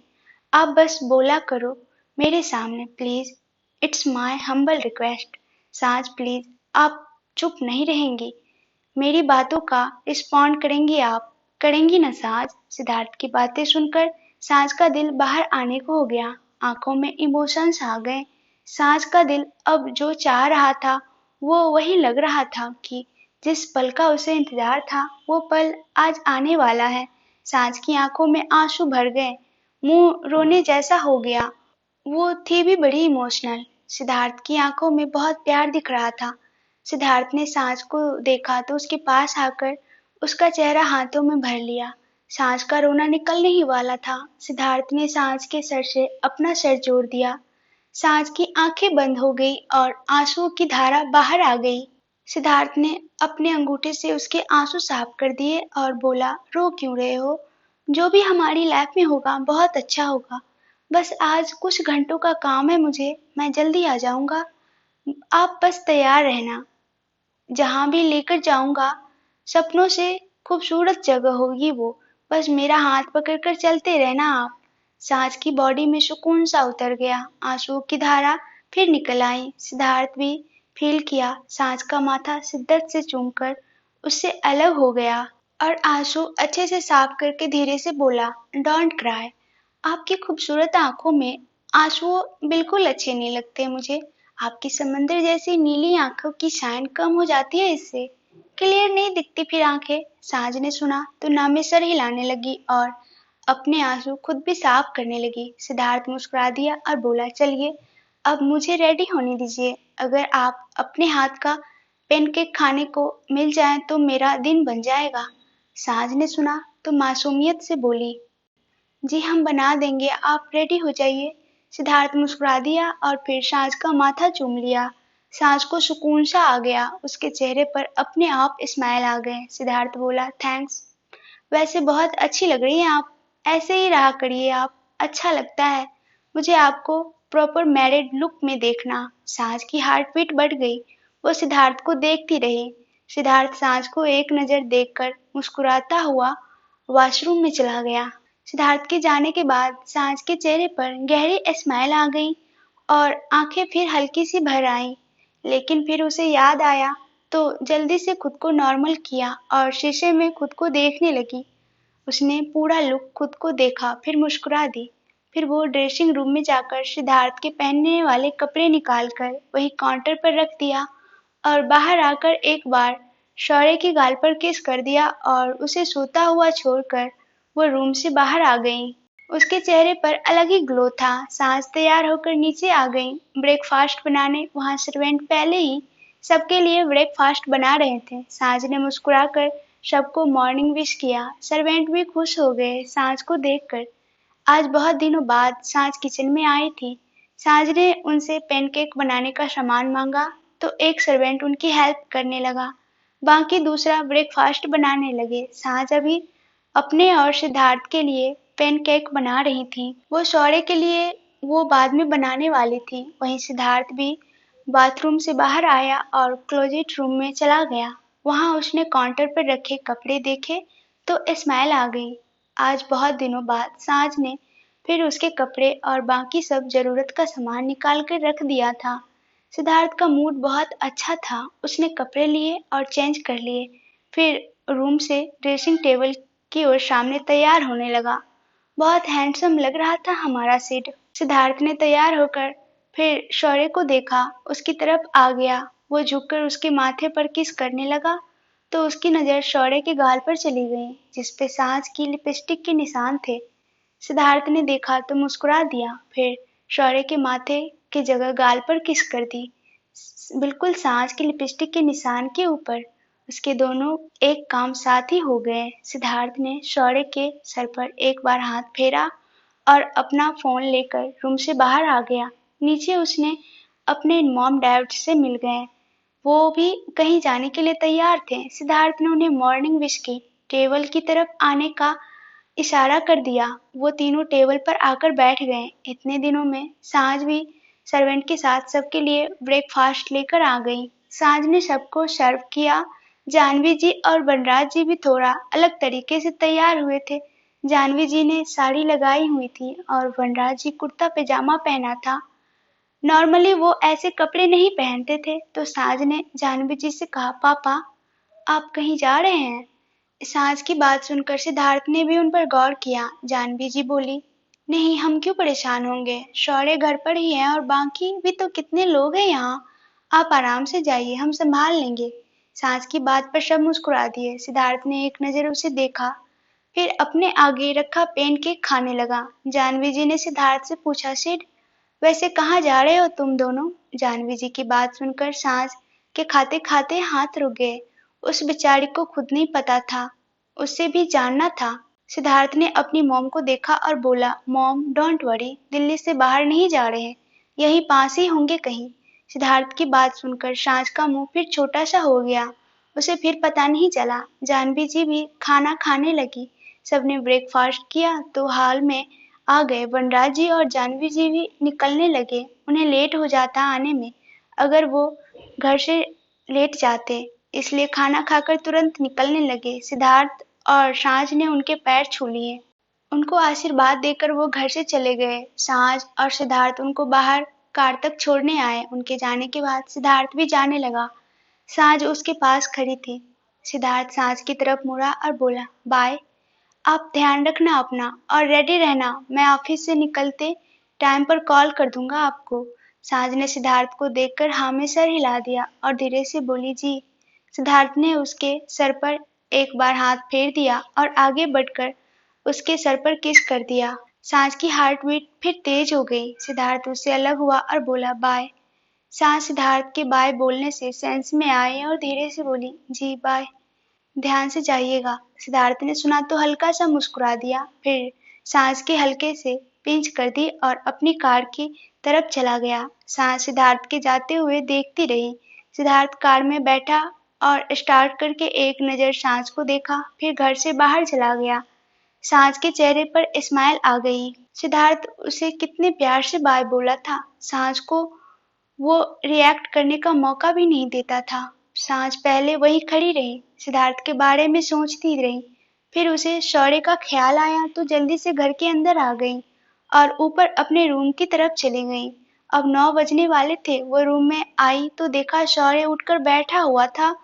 आप बस बोला करो मेरे सामने please. It's my humble request. साज प्लीज, आप चुप नहीं रहेंगी? मेरी बातों का रिस्पॉन्ड करेंगी आप? करेंगी ना साज? सिद्धार्थ की बातें सुनकर साज का दिल बाहर आने को हो गया। आंखों में इमोशंस आ गए। साज का दिल अब जो चाह रहा था वो वही लग रहा था कि जिस पल का उसे इंतजार था वो पल आज आने वाला है। साज की आंखों में आंसू भर गए, मुंह रोने जैसा हो गया। वो थी भी बड़ी इमोशनल। सिद्धार्थ की आंखों में बहुत प्यार दिख रहा था। सिद्धार्थ ने सांस को देखा तो उसके पास आकर उसका चेहरा हाथों में भर लिया। सांस का रोना निकलने ही वाला था। सिद्धार्थ ने सांस के सर से अपना सर जोड़ दिया। सांस की आंखें बंद हो गई और आंसुओं की धारा बाहर आ गई। सिद्धार्थ ने अपने अंगूठे से उसके आंसू साफ कर दिए और बोला, रो क्यों रहे हो? जो भी हमारी लाइफ में होगा बहुत अच्छा होगा। बस आज कुछ घंटों का काम है मुझे, मैं जल्दी आ जाऊंगा। आप बस तैयार रहना। जहाँ भी लेकर जाऊंगा, सपनों से खूबसूरत जगह होगी वो। बस मेरा हाथ पकड़कर चलते रहना आप। सांस की बॉडी में सुकून सा उतर गया। आंसुओं की धारा फिर निकल आई। सिद्धार्थ भी फील किया सांस का माथा शिद्दत से चूमकर उससे अलग हो गया और आंसू अच्छे से साफ करके धीरे से बोला, डोंट क्राई। आपकी खूबसूरत आंखों में आंसू बिल्कुल अच्छे नहीं लगते मुझे। आपकी समंदर जैसी नीली आंखों की शाइन कम हो जाती है इससे। क्लियर नहीं दिखती फिर आंखें। साज ने सुना तो नामे सर हिलाने लगी और अपने आंसू खुद भी साफ करने लगी। सिद्धार्थ मुस्कुरा दिया और बोला, चलिए अब मुझे रेडी होने दीजिए। अगर आप अपने हाथ का पेनकेक खाने को मिल जाए तो मेरा दिन बन जाएगा। साज ने सुना तो मासूमियत से बोली, जी हम बना देंगे, आप रेडी हो जाइए। सिद्धार्थ मुस्कुरा दिया और फिर साज का माथा चूम लिया। साज को सुकून सा आ गया। उसके चेहरे पर अपने आप स्माइल आ गए। सिद्धार्थ बोला, थैंक्स, वैसे बहुत अच्छी लग रही हैं आप। ऐसे ही रहा करिए आप, अच्छा लगता है मुझे आपको प्रॉपर मैरिड लुक में देखना। साज की हार्ट बीट बढ़ गई। वो सिद्धार्थ को देखती रही। सिद्धार्थ साज को एक नजर देखकर मुस्कुराता हुआ वॉशरूम में चला गया। सिद्धार्थ के जाने के बाद साज के चेहरे पर गहरी स्माइल आ गई और आंखें फिर हल्की सी भर आईं। लेकिन फिर उसे याद आया तो जल्दी से खुद को नॉर्मल किया और शीशे में खुद को देखने लगी। उसने पूरा लुक खुद को देखा, फिर मुस्कुरा दी। फिर वो ड्रेसिंग रूम में जाकर सिद्धार्थ के पहनने वाले कपड़े निकालकर वही काउंटर पर रख दिया और बाहर आकर एक बार शौर्य की गाल पर किस कर दिया और उसे सोता हुआ छोड़कर वो रूम से बाहर आ गई। उसके चेहरे पर अलग ही ग्लो था। सांस तैयार होकर नीचे आ गई ब्रेकफास्ट बनाने। वहां सर्वेंट पहले ही सबके लिए ब्रेकफास्ट बना रहे थे। सांस ने मुस्कुराकर सबको मॉर्निंग विश किया। सर्वेंट भी खुश हो गए सांस को देखकर। आज बहुत दिनों बाद सांझ किचन में आई थी। सांझ ने उनसे पैनकेक बनाने का सामान मांगा तो एक सर्वेंट उनकी हेल्प करने लगा। बाकी दूसरा ब्रेकफास्ट बनाने लगे। सांझ अभी अपने और सिद्धार्थ के लिए पैनकेक बना रही थी। वो शौर्य के लिए वो बाद में बनाने वाली थी। वहीं सिद्धार्थ भी बाथरूम से बाहर आया और क्लोजेट रूम में चला गया। वहां उसने काउंटर पर रखे कपड़े देखे तो स्माइल आ गई। आज बहुत दिनों बाद साँझ ने फिर उसके कपड़े और बाकी सब जरूरत का सामान निकाल कर रख दिया था। सिद्धार्थ का मूड बहुत अच्छा था। उसने कपड़े लिए और चेंज कर लिए, फिर रूम से ड्रेसिंग टेबल की ओर सामने तैयार होने लगा। बहुत हैंडसम लग रहा था हमारा सिड। सिद्धार्थ ने तैयार होकर फिर शौर्य को देखा, उसकी तरफ आ गया। वो झुककर उसके माथे पर किस करने लगा तो उसकी नजर शौर्य के गाल पर चली गई, जिसपे सांझ की लिपस्टिक के निशान थे। सिद्धार्थ ने देखा तो मुस्कुरा दिया, फिर शौर्य के माथे की जगह गाल पर किस कर दी, बिल्कुल सांझ की लिपस्टिक के निशान के ऊपर। उसके दोनों एक काम साथ ही हो गए। सिद्धार्थ ने शौर्य के सर पर एक बार हाथ फेरा और अपना फोन लेकर रूम से बाहर आ गया। नीचे उसने अपने मॉम डैड से मिल गए। वो भी कहीं जाने के लिए तैयार थे। सिद्धार्थ ने उन्हें मॉर्निंग विश की, टेबल की तरफ आने का इशारा कर दिया। वो तीनों टेबल पर आकर बैठ गए। इतने दिनों में सांझ भी सर्वेंट के साथ सबके लिए ब्रेकफास्ट लेकर आ गई। सांझ ने सबको सर्व किया। जानवी जी और बनराज जी भी थोड़ा अलग तरीके से तैयार हुए थे। जानवी जी ने साड़ी लगाई हुई थी और बनराज जी कुर्ता पैजामा पहना था। नॉर्मली वो ऐसे कपड़े नहीं पहनते थे, तो साज ने जानवी जी से कहा, पापा आप कहीं जा रहे हैं? साज की बात सुनकर सिद्धार्थ ने भी उन पर गौर किया। जानवी जी बोली, नहीं हम क्यों परेशान होंगे, शौर्य घर पर ही है और बाकी भी तो कितने लोग हैं यहाँ। आप आराम से जाइए, हम संभाल लेंगे। साज की बात पर सब मुस्कुरा दिए। सिद्धार्थ ने एक नजर उसे देखा, फिर अपने आगे रखा पेन केक खाने लगा। जानवी जी ने सिद्धार्थ से पूछा, सिड वैसे कहाँ जा रहे हो तुम दोनों? जानवी जी की बात सुनकर सांस के खाते खाते हाथ रुक गए। उस बेचारी को खुद नहीं पता था, उसे भी जानना था। सिद्धार्थ ने अपनी मॉम को देखा और बोला, मॉम डोंट वरी, दिल्ली से बाहर नहीं जा रहे, यहीं पास ही होंगे कहीं। सिद्धार्थ की बात सुनकर सांस का मुंह फिर छोटा सा हो गया। उसे फिर पता नहीं चला। जानवी जी भी खाना खाने लगी। सबने ब्रेकफास्ट किया तो हाल में आ गए। वनराज जी और जानवी जी भी निकलने लगे। उन्हें लेट हो जाता आने में, अगर वो घर से लेट जाते, इसलिए खाना खाकर तुरंत निकलने लगे। सिद्धार्थ और सांझ ने उनके पैर छू लिए। उनको आशीर्वाद देकर वो घर से चले गए। सांझ और सिद्धार्थ उनको बाहर कार तक छोड़ने आए। उनके जाने के बाद सिद्धार्थ भी जाने लगा। सांझ उसके पास खड़ी थी। सिद्धार्थ सांझ की तरफ मुड़ा और बोला, बाय, आप ध्यान रखना अपना और रेडी रहना, मैं ऑफिस से निकलते टाइम पर कॉल कर दूंगा आपको। साज ने सिद्धार्थ को देखकर हाँ में सर हिला दिया और धीरे से बोली, जी। सिद्धार्थ ने उसके सर पर एक बार हाथ फेर दिया और आगे बढ़कर उसके सर पर किस कर दिया। सांझ की हार्ट बीट फिर तेज हो गई। सिद्धार्थ उससे अलग हुआ और बोला, बाय। सांझ सिद्धार्थ के बाय बोलने से सेंस में आई और धीरे से बोली, जी बाय, ध्यान से जाइएगा। सिद्धार्थ ने सुना तो हल्का सा मुस्कुरा दिया, फिर सांस के हल्के से पिंच कर दी और अपनी कार की तरफ चला गया। सांस सिद्धार्थ के जाते हुए देखती रही। सिद्धार्थ कार में बैठा और स्टार्ट करके एक नजर सांस को देखा, फिर घर से बाहर चला गया। सांस के चेहरे पर स्माइल आ गई। सिद्धार्थ उसे कितने प्यार से बाय बोला था। सांस को वो रिएक्ट करने का मौका भी नहीं देता था। सांझ पहले वहीं खड़ी रही, सिद्धार्थ के बारे में सोचती रही। फिर उसे शौर्य का ख्याल आया तो जल्दी से घर के अंदर आ गई और ऊपर अपने रूम की तरफ चली गई। अब 9 बजने वाले थे। वो रूम में आई तो देखा शौर्य उठकर बैठा हुआ था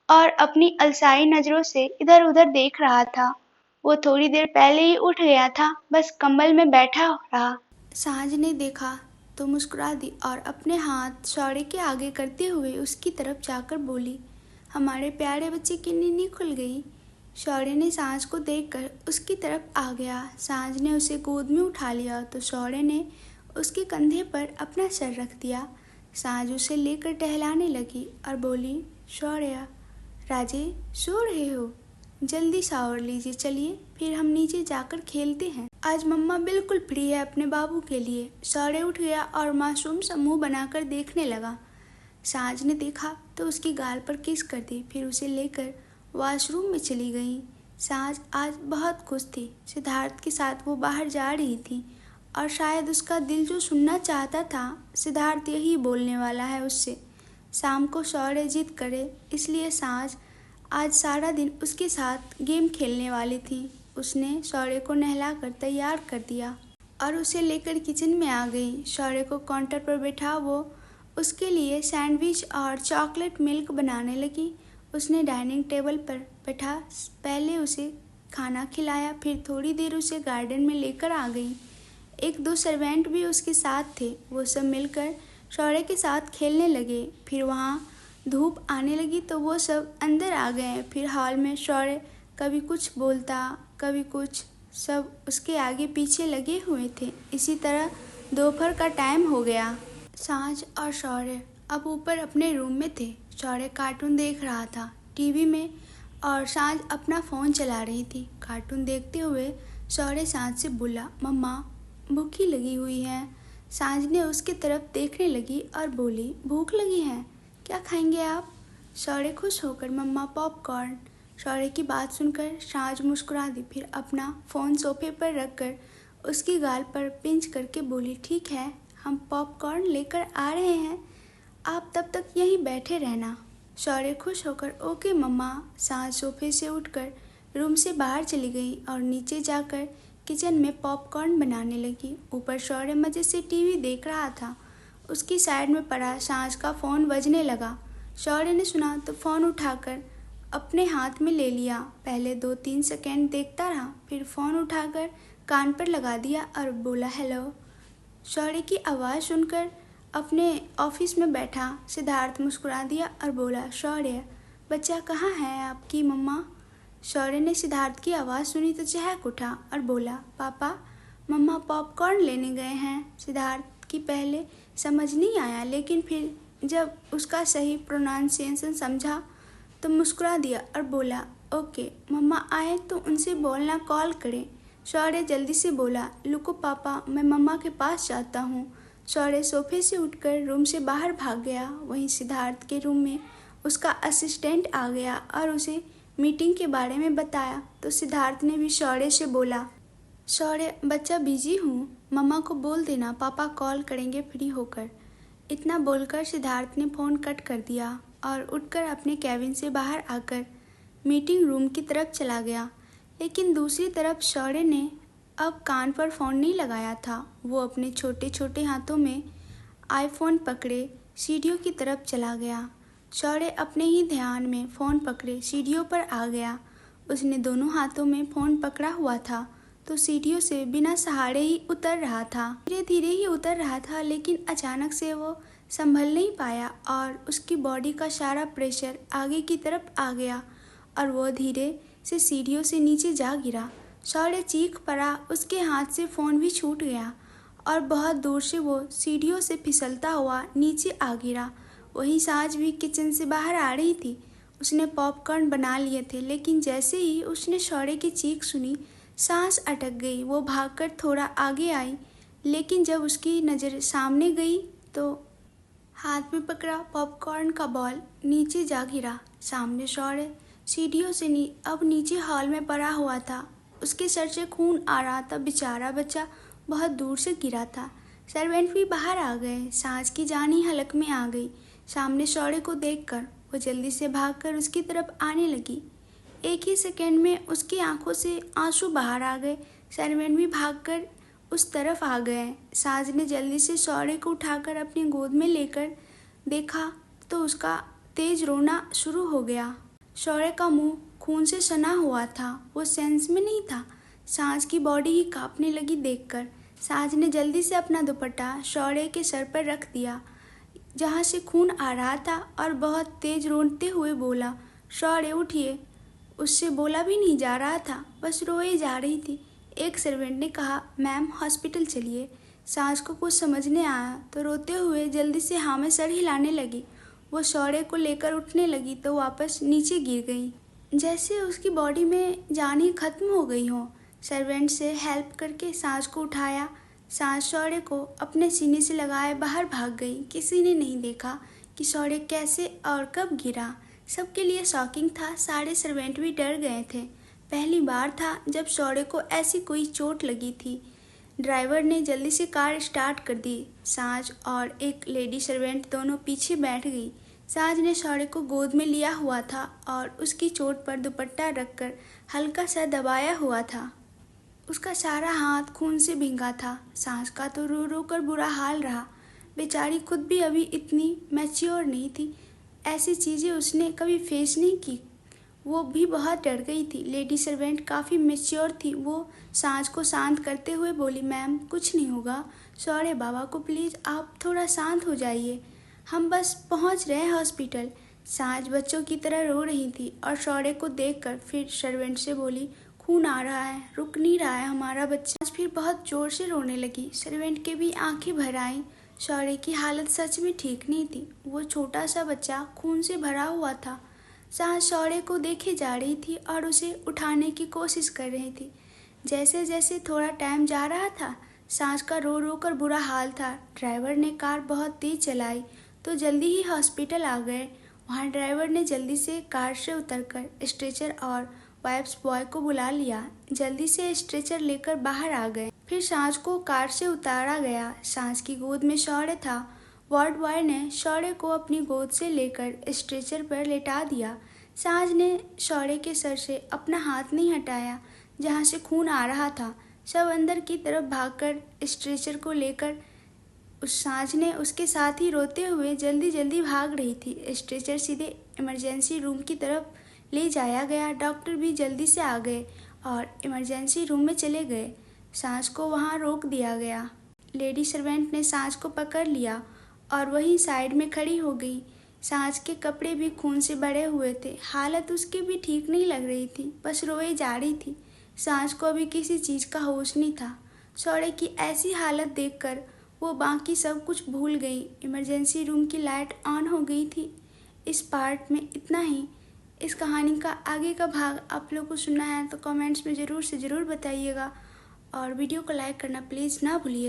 और अपनी अलसाई नजरों से इधर उधर देख रहा था। वो थोड़ी देर पहले ही उठ गया था, बस कंबल में बैठा रहा। सांझ ने देखा तो मुस्कुरा दी और अपने हाथ शौर्य के आगे करते हुए उसकी तरफ जाकर बोली, हमारे प्यारे बच्चे की नींद खुल गई। शौर्य ने सांझ को देखकर उसकी तरफ आ गया। सांझ ने उसे गोद में उठा लिया तो शौर्य ने उसके कंधे पर अपना सर रख दिया। सांझ उसे लेकर टहलाने लगी और बोली, शौर्य राजे सो रहे हो, जल्दी शावर लीजिए, चलिए फिर हम नीचे जाकर खेलते हैं। आज मम्मा बिल्कुल फ्री है अपने बाबू के लिए। शौर्य उठ गया और मासूम सा मुंह बनाकर देखने लगा। सांझ ने देखा तो उसकी गाल पर किस कर दी, फिर उसे लेकर वॉशरूम में चली गई। सांझ आज बहुत खुश थी। सिद्धार्थ के साथ वो बाहर जा रही थी और शायद उसका दिल जो सुनना चाहता था सिद्धार्थ यही बोलने वाला है उससे। शाम को शौर्य जिद करे, इसलिए सांझ आज सारा दिन उसके साथ गेम खेलने वाली थी। उसने शौर्य को नहलाकर तैयार कर दिया और उसे लेकर किचन में आ गई। शौर्य को काउंटर पर बैठा वो उसके लिए सैंडविच और चॉकलेट मिल्क बनाने लगी। उसने डाइनिंग टेबल पर बैठा पहले उसे खाना खिलाया, फिर थोड़ी देर उसे गार्डन में लेकर आ गई। एक दो सर्वेंट भी उसके साथ थे। वो सब मिलकर शौर्य के साथ खेलने लगे। फिर वहाँ धूप आने लगी तो वो सब अंदर आ गए। फिर हॉल में शौर्य कभी कुछ बोलता कभी कुछ, सब उसके आगे पीछे लगे हुए थे। इसी तरह दोपहर का टाइम हो गया। सांझ और शौर्य अब ऊपर अपने रूम में थे। शौर्य कार्टून देख रहा था टीवी में और सांझ अपना फ़ोन चला रही थी। कार्टून देखते हुए शौर्य सांझ से बोला, मम्मा भूखी लगी हुई है। सांझ ने उसकी तरफ देखने लगी और बोली, भूख लगी है, क्या खाएंगे आप? शौर्य खुश होकर, मम्मा पॉपकॉर्न। शौर्य की बात सुनकर सांझ मुस्कुरा दी, फिर अपना फ़ोन सोफे पर रखकर उसकी गाल पर पिंच करके बोली, ठीक है, हम पॉपकॉर्न लेकर आ रहे हैं, आप तब तक यहीं बैठे रहना। शौर्य खुश होकर, ओके मम्मा। सांझ सोफे से उठकर रूम से बाहर चली गई और नीचे जाकर किचन में पॉपकॉर्न बनाने लगी। ऊपर शौर्य मज़े से टीवी देख रहा था। उसकी साइड में पड़ा सांझ का फ़ोन बजने लगा। शौर्य ने सुना तो फ़ोन उठाकर अपने हाथ में ले लिया। पहले 2-3 सेकंड देखता रहा, फिर फ़ोन उठाकर कान पर लगा दिया और बोला, हेलो। शौर्य की आवाज़ सुनकर अपने ऑफिस में बैठा सिद्धार्थ मुस्कुरा दिया और बोला, शौर्य बच्चा कहाँ है आपकी मम्मा? शौर्य ने सिद्धार्थ की आवाज़ सुनी तो चहक उठा और बोला, पापा मम्मा पॉपकॉर्न लेने गए हैं। सिद्धार्थ की पहले समझ नहीं आया, लेकिन फिर जब उसका सही प्रोनाउंसिएशन समझा तो मुस्कुरा दिया और बोला, ओके मम्मा आए तो उनसे बोलना कॉल करें। शौर्य जल्दी से बोला, लुको पापा मैं मम्मा के पास जाता हूँ। शौर्य सोफे से उठकर रूम से बाहर भाग गया। वहीं सिद्धार्थ के रूम में उसका असिस्टेंट आ गया और उसे मीटिंग के बारे में बताया तो सिद्धार्थ ने भी शौर्य से बोला, शौर्य बच्चा बिजी हूँ, मम्मा को बोल देना पापा कॉल करेंगे फ्री होकर। इतना बोलकर सिद्धार्थ ने फ़ोन कट कर दिया और उठकर अपने कैबिन से बाहर आकर मीटिंग रूम की तरफ चला गया। लेकिन दूसरी तरफ शौर्य ने अब कान पर फ़ोन नहीं लगाया था। वो अपने छोटे छोटे हाथों में आईफोन पकड़े सीढ़ियों की तरफ चला गया। शौर्य अपने ही ध्यान में फ़ोन पकड़े सीढ़ियों पर आ गया। उसने दोनों हाथों में फ़ोन पकड़ा हुआ था तो सीढ़ियों से बिना सहारे ही उतर रहा था। धीरे धीरे ही उतर रहा था, लेकिन अचानक से वो संभल नहीं पाया और उसकी बॉडी का सारा प्रेशर आगे की तरफ आ गया और वो धीरे से सीढ़ियों से नीचे जा गिरा। शौर्य चीख पड़ा, उसके हाथ से फ़ोन भी छूट गया और बहुत दूर से वो सीढ़ियों से फिसलता हुआ नीचे आ गिरा। वहीं सांझ भी किचन से बाहर आ रही थी। उसने पॉपकॉर्न बना लिए थे, लेकिन जैसे ही उसने शौर्य की चीख सुनी सांस अटक गई। वो भागकर थोड़ा आगे आई, लेकिन जब उसकी नज़र सामने गई तो हाथ में पकड़ा पॉपकॉर्न का बॉल नीचे जा गिरा। सामने शौर्य सीढ़ियों से अब नीचे हॉल में पड़ा हुआ था। उसके सर से खून आ रहा था। बेचारा बच्चा बहुत दूर से गिरा था। सर्वेंट भी बाहर आ गए। सांझ की जान ही हलक में आ गई। सामने शौर्य को देखकर वो जल्दी से भागकर उसकी तरफ आने लगी। एक ही सेकंड में उसकी आंखों से आंसू बाहर आ गए। सर्वेंट भी भागकर उस तरफ आ गए। सांझ ने जल्दी से शौर्य को उठाकर अपनी गोद में लेकर देखा तो उसका तेज रोना शुरू हो गया। शौर्य का मुंह खून से सना हुआ था। वो सेंस में नहीं था। सांझ की बॉडी ही कांपने लगी देखकर। सांझ ने जल्दी से अपना दुपट्टा शौर्य के सर पर रख दिया जहाँ से खून आ रहा था और बहुत तेज रोते हुए बोला, शौर्य उठिए। उससे बोला भी नहीं जा रहा था, बस रोए जा रही थी। एक सर्वेंट ने कहा, मैम हॉस्पिटल चलिए। सांझ को कुछ समझने आया तो रोते हुए जल्दी से हाँ में सर हिलाने लगी। वो शौर्य को लेकर उठने लगी तो वापस नीचे गिर गई, जैसे उसकी बॉडी में जान ही खत्म हो गई हो। सर्वेंट से हेल्प करके सांझ को उठाया। सांझ शौर्य को अपने सीने से लगाए बाहर भाग गई। किसी ने नहीं देखा कि शौर्य कैसे और कब गिरा। सबके लिए शॉकिंग था। सारे सर्वेंट भी डर गए थे। पहली बार था जब शौर्य को ऐसी कोई चोट लगी थी। ड्राइवर ने जल्दी से कार स्टार्ट कर दी। सांझ और एक लेडी सर्वेंट दोनों पीछे बैठ गई। सांझ ने शौर्य को गोद में लिया हुआ था और उसकी चोट पर दुपट्टा रखकर हल्का सा दबाया हुआ था। उसका सारा हाथ खून से भींगा था। सांझ का तो रो रो कर बुरा हाल रहा। बेचारी खुद भी अभी इतनी मैच्योर नहीं थी, ऐसी चीज़ें उसने कभी फेस नहीं की। वो भी बहुत डर गई थी। लेडी सर्वेंट काफ़ी मैच्योर थी। वो सांझ को शांत करते हुए बोली, मैम कुछ नहीं होगा। शौर्य बाबा को प्लीज़ आप थोड़ा शांत हो जाइए, हम बस पहुंच रहे हैं हॉस्पिटल। सांझ बच्चों की तरह रो रही थी और शौर्य को देखकर फिर सर्वेंट से बोली, खून आ रहा है, रुक नहीं रहा है हमारा बच्चा। फिर बहुत ज़ोर से रोने लगी। सर्वेंट के भी आंखें भर आईं। शौर्य की हालत सच में ठीक नहीं थी। वो छोटा सा बच्चा खून से भरा हुआ था। सांझ शौर्य को देखे जा रही थी और उसे उठाने की कोशिश कर रही थी। जैसे जैसे थोड़ा टाइम जा रहा था, सांझ का रो रो कर बुरा हाल था। ड्राइवर ने कार बहुत तेज चलाई तो जल्दी ही हॉस्पिटल आ गए। वहाँ ड्राइवर ने जल्दी से कार से उतरकर स्ट्रेचर और वाइप्स बॉय को बुला लिया। जल्दी से स्ट्रेचर लेकर बाहर आ गए। फिर सांझ को कार से उतारा गया। सांझ की गोद में शौर्य था। वार्ड बॉय ने शौर्य को अपनी गोद से लेकर स्ट्रेचर पर लेटा दिया। सांझ ने शौर्य के सर से अपना हाथ नहीं हटाया जहाँ से खून आ रहा था। सब अंदर की तरफ भागकर स्ट्रेचर को लेकर उस सांझ ने उसके साथ ही रोते हुए जल्दी जल्दी भाग रही थी। स्ट्रेचर सीधे इमरजेंसी रूम की तरफ ले जाया गया। डॉक्टर भी जल्दी से आ गए और इमरजेंसी रूम में चले गए। सांझ को वहाँ रोक दिया गया। लेडी सर्वेंट ने सांझ को पकड़ लिया और वहीं साइड में खड़ी हो गई। सांझ के कपड़े भी खून से भरे हुए थे। हालत उसकी भी ठीक नहीं लग रही थी, बस रोए जा रही थी। सांझ को अभी किसी चीज़ का होश नहीं था। शौर्य की ऐसी हालत देखकर वो बाकी सब कुछ भूल गई। इमरजेंसी रूम की लाइट ऑन हो गई थी। इस पार्ट में इतना ही। इस कहानी का आगे का भाग आप लोग को सुनना है तो कमेंट्स में ज़रूर से ज़रूर बताइएगा और वीडियो को लाइक करना प्लीज़ ना भूलिएगा।